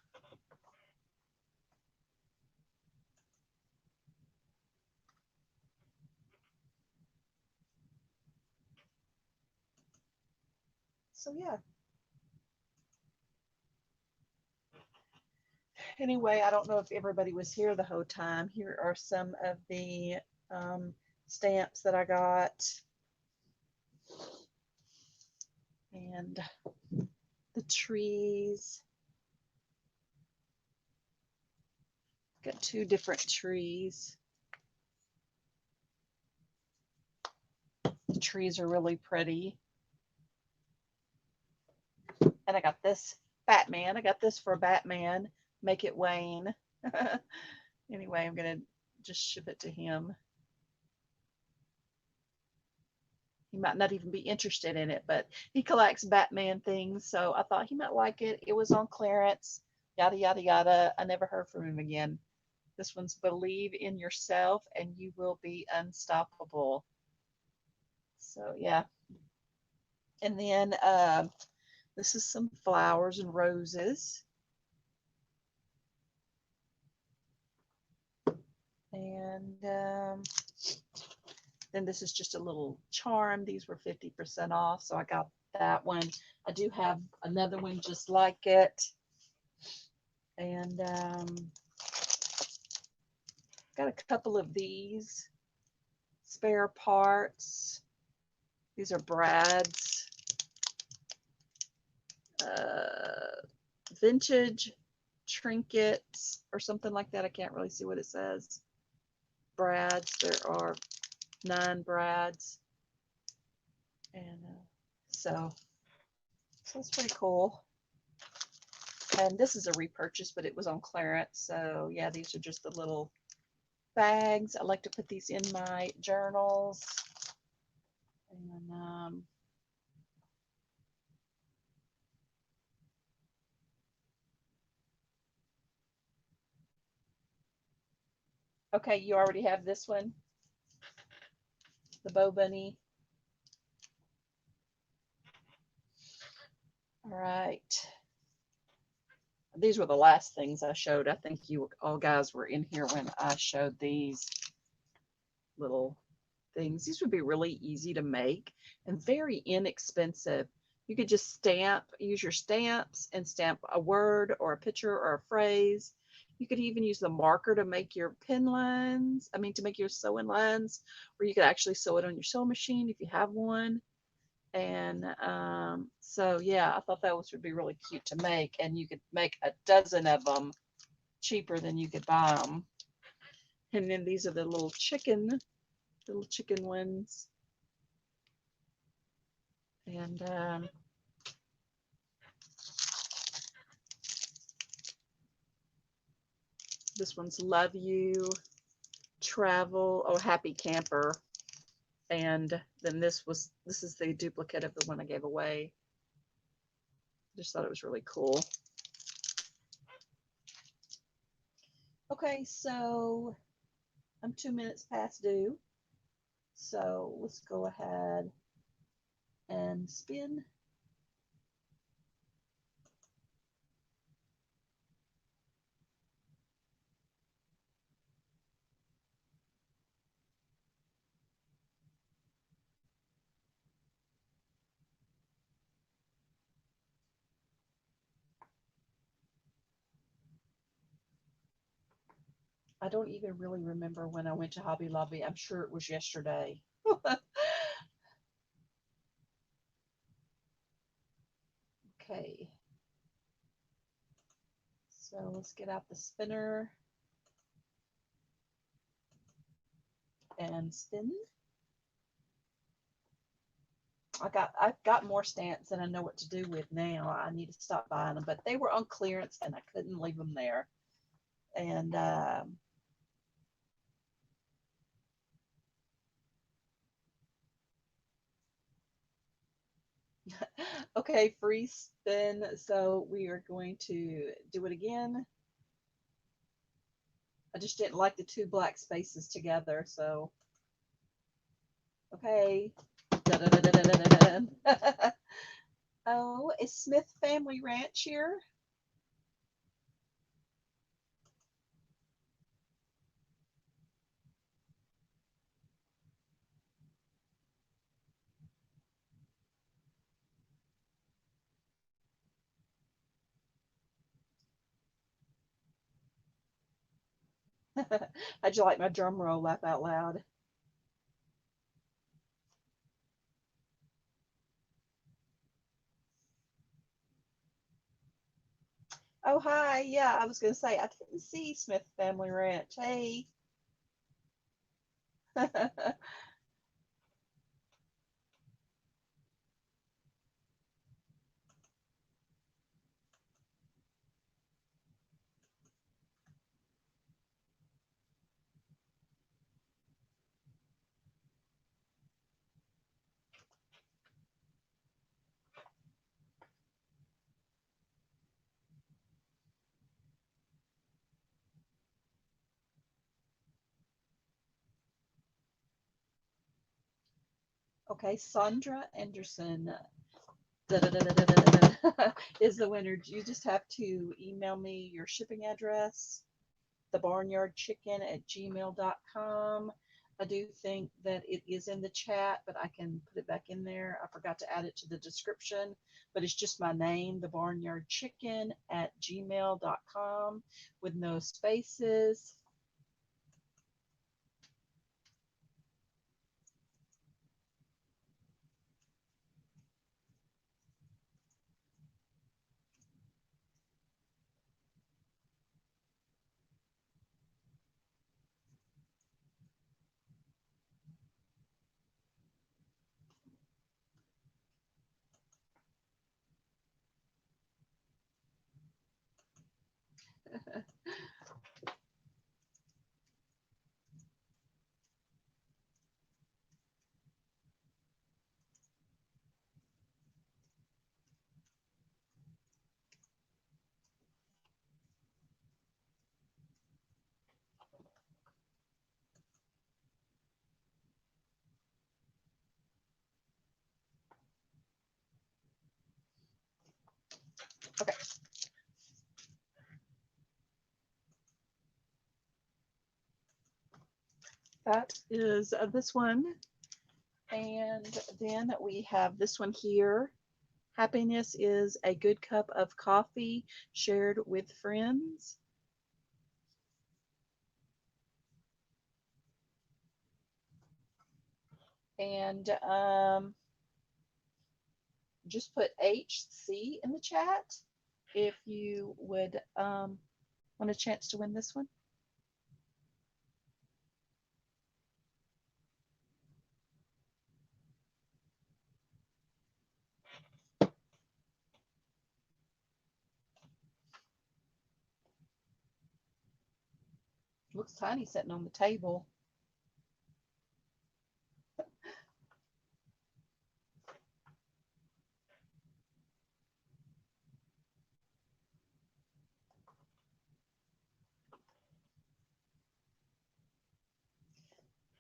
yeah. Anyway, I don't know if everybody was here the whole time. Here are some of the stamps that I got. And the trees. Got 2 different trees. The trees are really pretty. And I got this Batman. I got this for Batman. Make it Wayne. Anyway, I'm going to just ship it to him. He might not even be interested in it, but he collects Batman things, so I thought he might like it. It was on clearance, yada, yada, yada. I never heard from him again. This one's Believe in Yourself and You Will Be Unstoppable. So, yeah. And then this is some flowers and roses. And then this is just a little charm. These were 50% off, so I got that one. I do have another one just like it. And got a couple of these spare parts. These are Brad's vintage trinkets or something like that. I can't really see what it says. Brad's. There are 9 Brad's. And so it's pretty cool. And this is a repurchase, but it was on clearance. So yeah, these are just the little bags. I like to put these in my journals. And okay, you already have this one, the Bow Bunny. All right. These were the last things I showed. I think you all guys were in here when I showed these little things. These would be really easy to make and very inexpensive. You could just use your stamps and stamp a word or a picture or a phrase. You could even use the marker to make your pen lines. I mean, to make your sewing lines, or you could actually sew it on your sewing machine if you have one. And so yeah, I thought those would be really cute to make, and you could make a dozen of them cheaper than you could buy them. And then these are the little chicken ones. And this one's Love You, Travel, oh, Happy Camper. And then this is the duplicate of the one I gave away. Just thought it was really cool. Okay, so I'm 2 minutes past due. So let's go ahead and spin. I don't even really remember when I went to Hobby Lobby. I'm sure it was yesterday. Okay. So let's get out the spinner and spin. I've got more stamps than I know what to do with now. I need to stop buying them, but they were on clearance and I couldn't leave them there. And okay, free spin. So we are going to do it again. I just didn't like the two black spaces together. So, okay. Oh, is Smith Family Ranch here? How'd you like my drum roll? Laugh out loud. Oh, hi. Yeah, I was going to say, I didn't see Smith Family Ranch. Hey. Okay, Sandra Anderson is the winner. You just have to email me your shipping address, thebarnyardchicken@gmail.com. I do think that it is in the chat, but I can put it back in there. I forgot to add it to the description, but it's just my name, thebarnyardchicken@gmail.com with no spaces. Okay, that is this one. And then we have this one here. Happiness is a good cup of coffee shared with friends. And just put HC in the chat if you would want a chance to win this one. Looks tiny sitting on the table.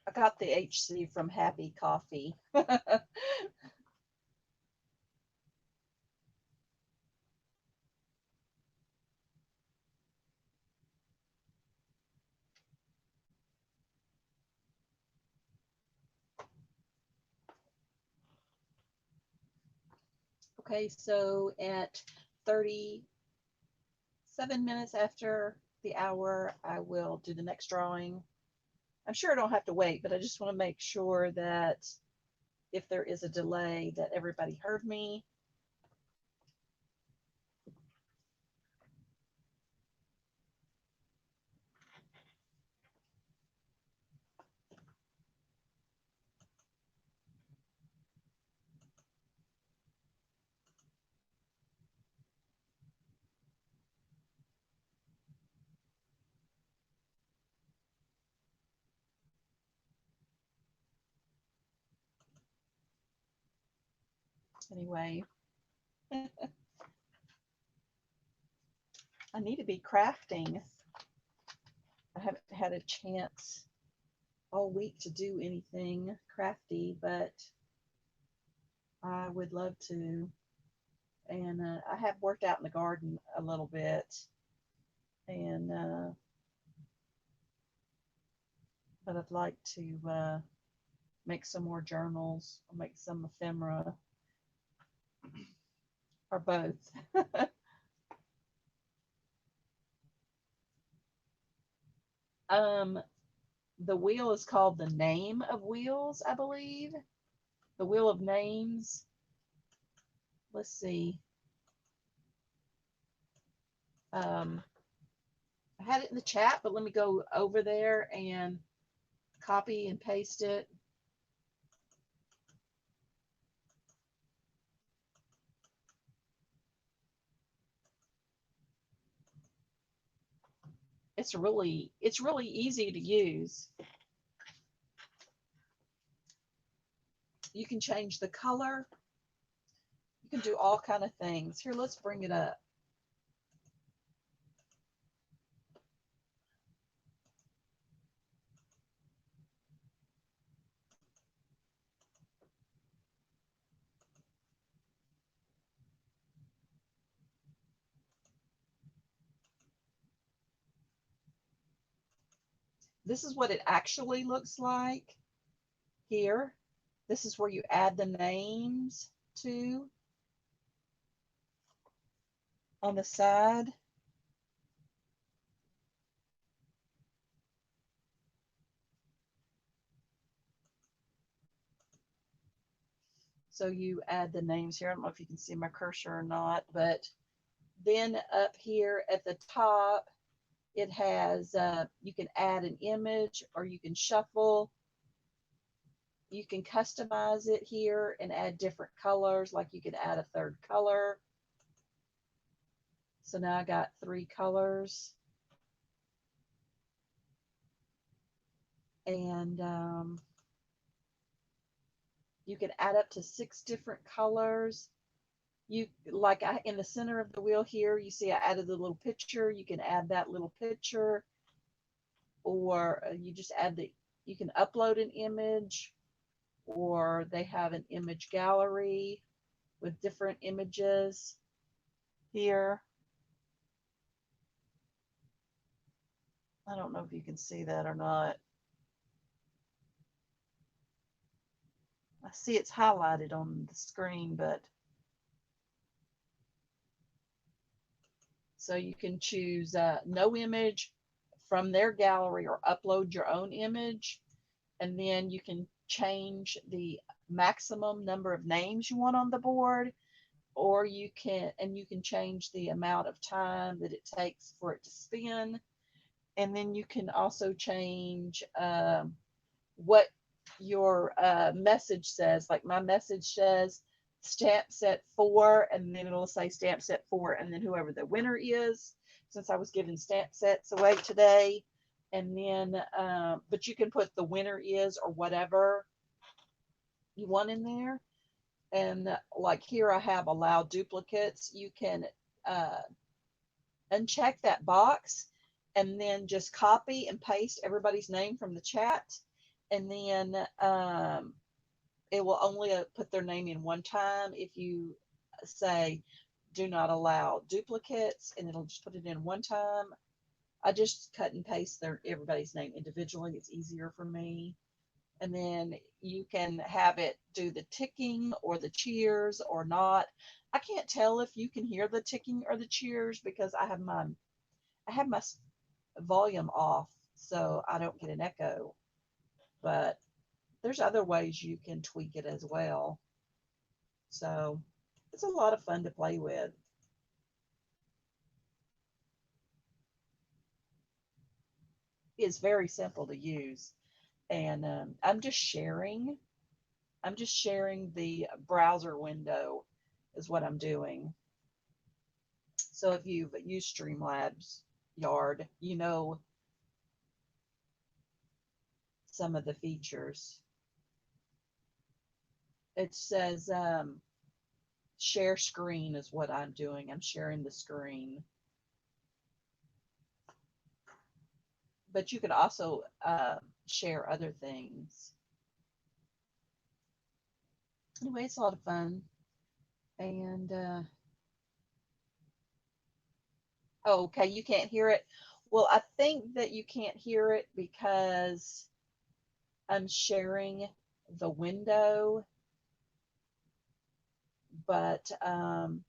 I got the HC from Happy Coffee. Okay, so at 37 minutes after the hour, I will do the next drawing. I'm sure I don't have to wait, but I just want to make sure that if there is a delay, that everybody heard me. Anyway, I need to be crafting. I haven't had a chance all week to do anything crafty, but I would love to. And I have worked out in the garden a little bit, and but I'd like to make some more journals or make some ephemera or both. um, the wheel is called the Name of Wheels, I believe. The Wheel of Names. Let's see. I had it in the chat, but let me go over there and copy and paste it. It's really easy to use. You can change the color. You can do all kind of things. Here, let's bring it up. This is what it actually looks like here. This is where you add the names to on the side. So you add the names here. I don't know if you can see my cursor or not, but then up here at the top, it has, you can add an image or you can shuffle. You can customize it here and add different colors, like you can add a third color. So now I got 3 colors. And you can add up to 6 different colors. You like in the center of the wheel here, you see I added the little picture. You can add that little picture, or you just add you can upload an image, or they have an image gallery with different images here. I don't know if you can see that or not. I see it's highlighted on the screen, but so you can choose no image from their gallery or upload your own image. And then you can change the maximum number of names you want on the board, or you can change the amount of time that it takes for it to spin. And then you can also change what your message says. Like my message says stamp set 4, and then it'll say stamp set 4, and then whoever the winner is, since I was giving stamp sets away today. And then but you can put the winner is or whatever you want in there. And like here I have allow duplicates. You can uncheck that box and then just copy and paste everybody's name from the chat, and then it will only put their name in one time. If you say do not allow duplicates, and it'll just put it in one time. I just cut and paste everybody's name individually. It's easier for me. And then you can have it do the ticking or the cheers or not. I can't tell if you can hear the ticking or the cheers because I have my volume off so I don't get an echo. But there's other ways you can tweak it as well. So it's a lot of fun to play with. It's very simple to use. And I'm just sharing the browser window is what I'm doing. So if you've used Streamlabs Yard, you know some of the features. It says share screen is what I'm doing. I'm sharing the screen. But you could also share other things. Anyway, it's a lot of fun. And, oh, okay, you can't hear it. Well, I think that you can't hear it because I'm sharing the window, but the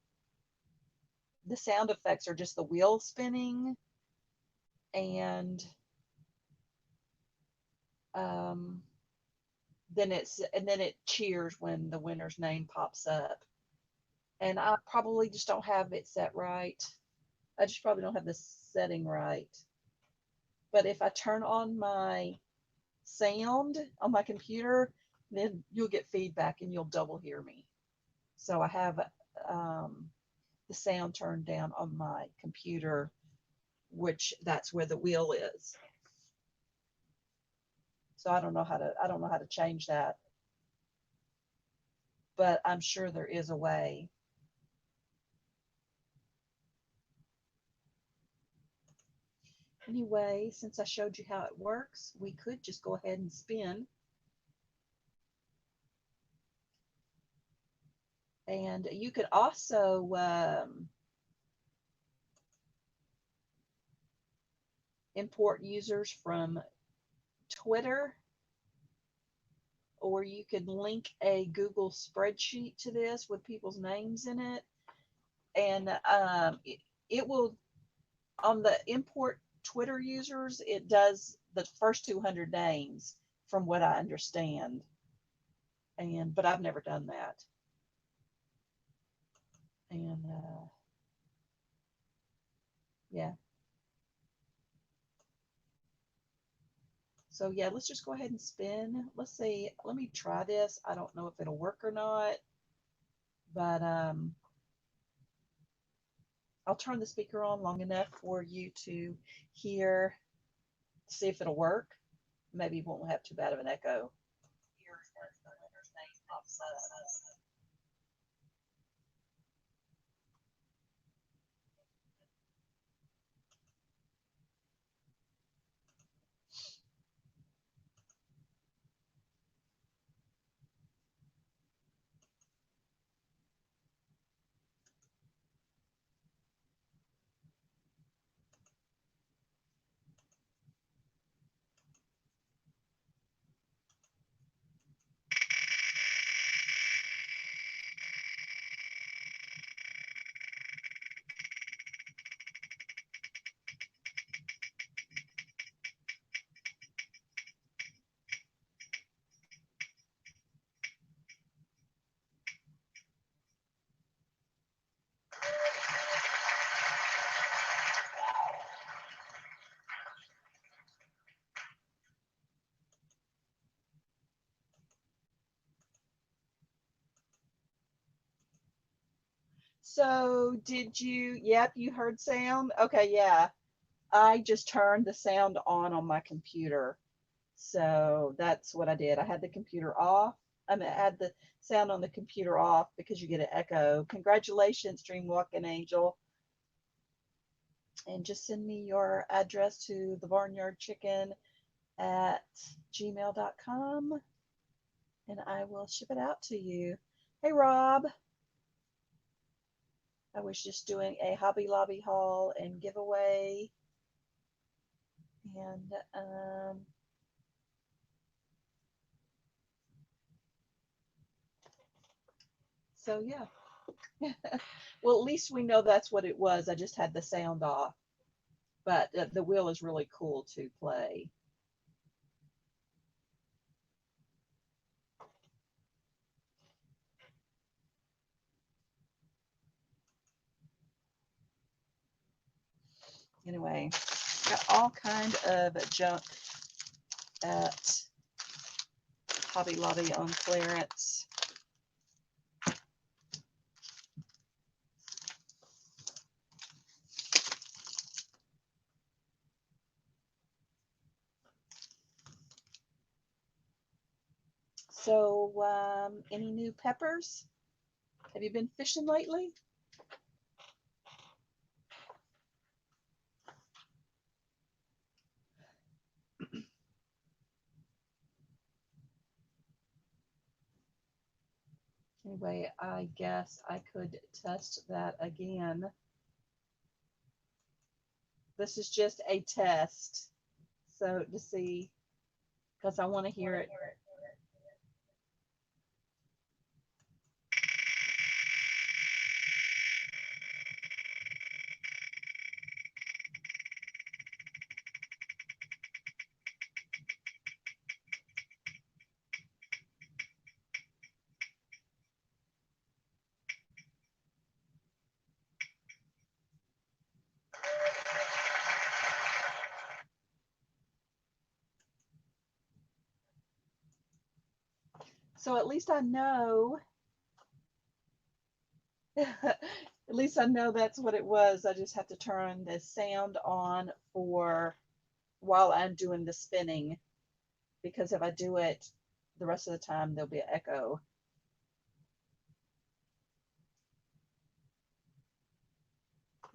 sound effects are just the wheel spinning, and um, then it cheers when the winner's name pops up. And I probably just don't have it set right. I just probably don't have the setting right. But if I turn on my sound on my computer, then you'll get feedback and you'll double hear me. So I have the sound turned down on my computer, which that's where the wheel is. So I don't know how to change that, but I'm sure there is a way. Anyway, since I showed you how it works, we could just go ahead and spin. And you could also import users from Twitter, or you could link a Google spreadsheet to this with people's names in it. And it will, on the import Twitter users, it does the first 200 names from what I understand. But I've never done that. And yeah. So yeah, let's just go ahead and spin. Let's see, let me try this. I don't know if it'll work or not, but I'll turn the speaker on long enough for you to hear, see if it'll work. Maybe it won't have too bad of an echo. Here's where the winner's name pops up. So did you, yep, you heard sound? Okay, yeah. I just turned the sound on my computer. So that's what I did. I had the computer off. I mean, I had the sound on the computer off because you get an echo. Congratulations, Dreamwalking Angel. And just send me your address to the Barnyard Chicken at gmail.com and I will ship it out to you. Hey, Rob. I was just doing a Hobby Lobby haul and giveaway. And so, yeah. Well, at least we know that's what it was. I just had the sound off. But the wheel is really cool to play. Anyway, got all kind of junk at Hobby Lobby on clearance. So, any new peppers? Have you been fishing lately? Anyway, I guess I could test that again. This is just a test. So to see, because I want to hear it. So at least I know, at least I know that's what it was. I just have to turn the sound on for while I'm doing the spinning, because if I do it the rest of the time, there'll be an echo.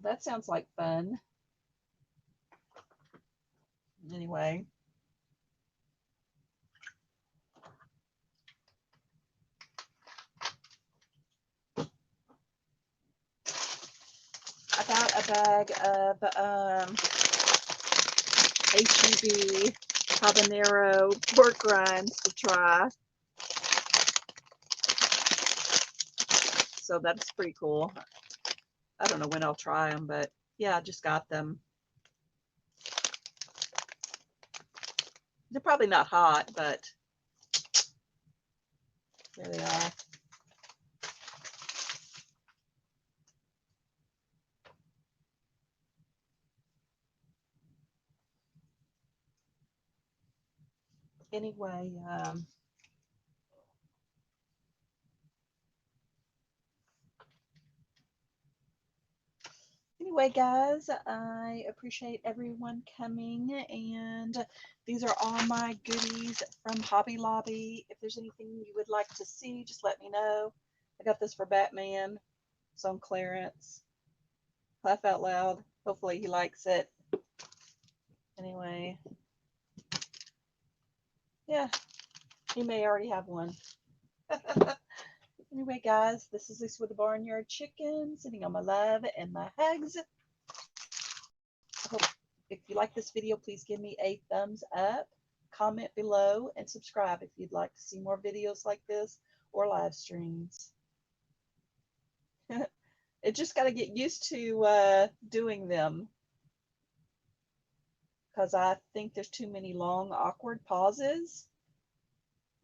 That sounds like fun. Anyway. I got a bag of HEB habanero pork rinds to try. So that's pretty cool. I don't know when I'll try them, but yeah, I just got them. They're probably not hot, but there they are. Anyway, guys, I appreciate everyone coming, and these are all my goodies from Hobby Lobby. If there's anything you would like to see, just let me know. I got this for Batman. It's on clearance. Laugh out loud. Hopefully he likes it. Anyway, yeah, he may already have one. Anyway, guys, this is Lisa with the Barnyard Chicken, sitting on my love and my hugs. I hope if you like this video, please give me a thumbs up, comment below, and subscribe if you'd like to see more videos like this or live streams. It just got to get used to doing them, because I think there's too many long, awkward pauses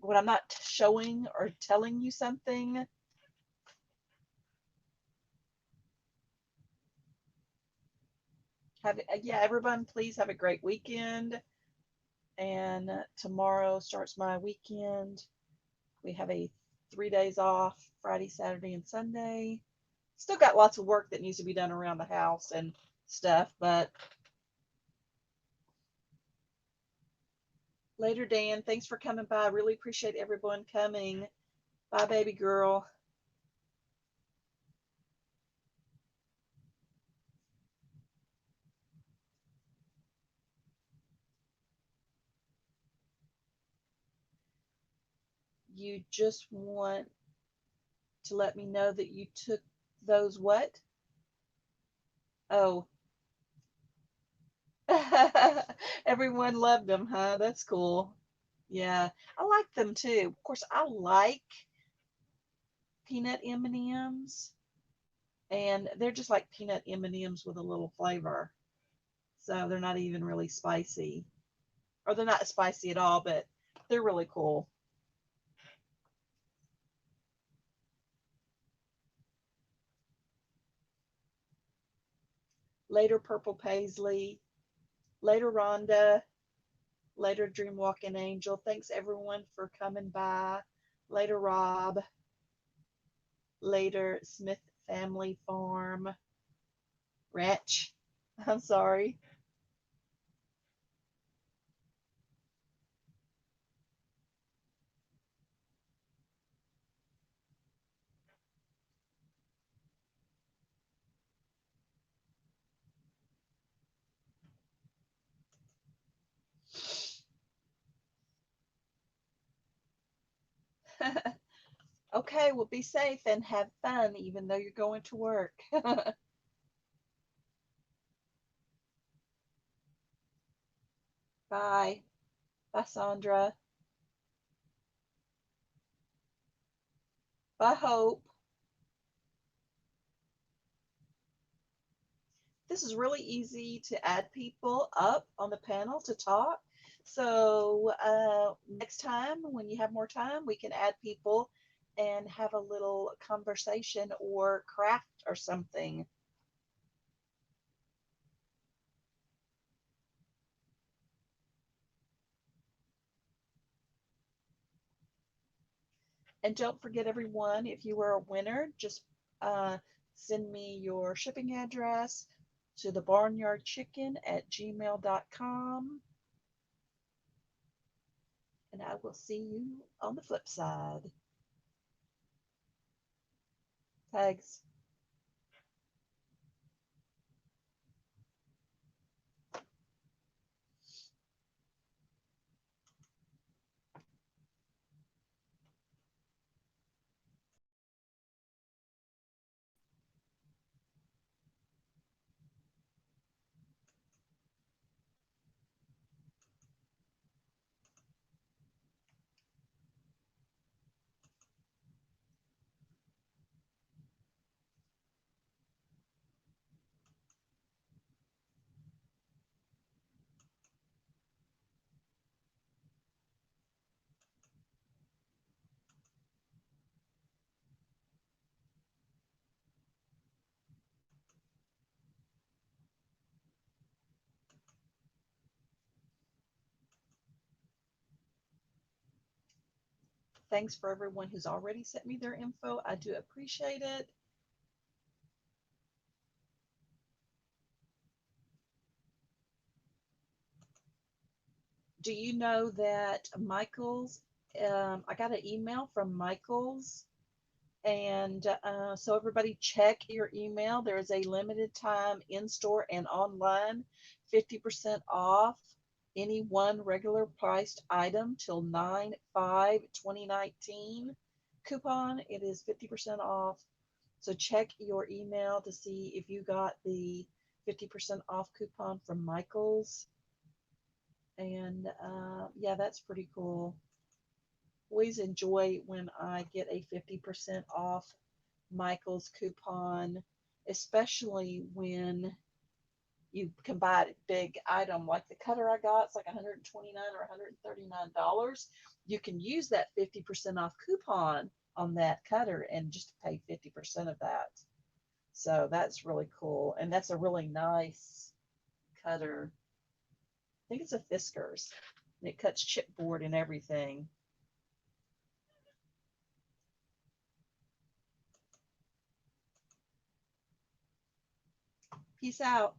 when I'm not showing or telling you something. Yeah, everyone, please have a great weekend. And tomorrow starts my weekend. We have 3 days off, Friday, Saturday, and Sunday. Still got lots of work that needs to be done around the house and stuff, but later, Dan. Thanks for coming by. I really appreciate everyone coming. Bye, baby girl. You just want to let me know that you took those what? Oh. Everyone loved them, huh? That's cool. Yeah, I like them too. Of course, I like peanut M&Ms, and they're just like peanut M&Ms with a little flavor. So they're not even really spicy, or they're not spicy at all, but they're really cool. Later, Purple Paisley. Later, Rhonda. Later, Dreamwalking Angel. Thanks everyone for coming by. Later, Rob. Later, Smith Family Farm. Ranch. I'm sorry. Okay, well, be safe and have fun, even though you're going to work. Bye. Bye, Sandra. Bye, Hope. This is really easy to add people up on the panel to talk. So next time, when you have more time, we can add people and have a little conversation or craft or something. And don't forget, everyone, if you were a winner, just uh, send me your shipping address to the Barnyard Chicken at gmail.com. And I will see you on the flip side. Thanks. Thanks for everyone who's already sent me their info. I do appreciate it. Do you know that Michael's, I got an email from Michael's, and so everybody check your email. There is a limited time in-store and online 50% off any one regular priced item till 9/5/2019 coupon. It is 50% off. So check your email to see if you got the 50% off coupon from Michael's. And yeah, that's pretty cool. Always enjoy when I get a 50% off Michael's coupon, especially when you can buy a big item like the cutter I got. It's like $129 or $139. You can use that 50% off coupon on that cutter and just pay 50% of that. So that's really cool. And that's a really nice cutter. I think it's a Fiskars. And it cuts chipboard and everything. Peace out.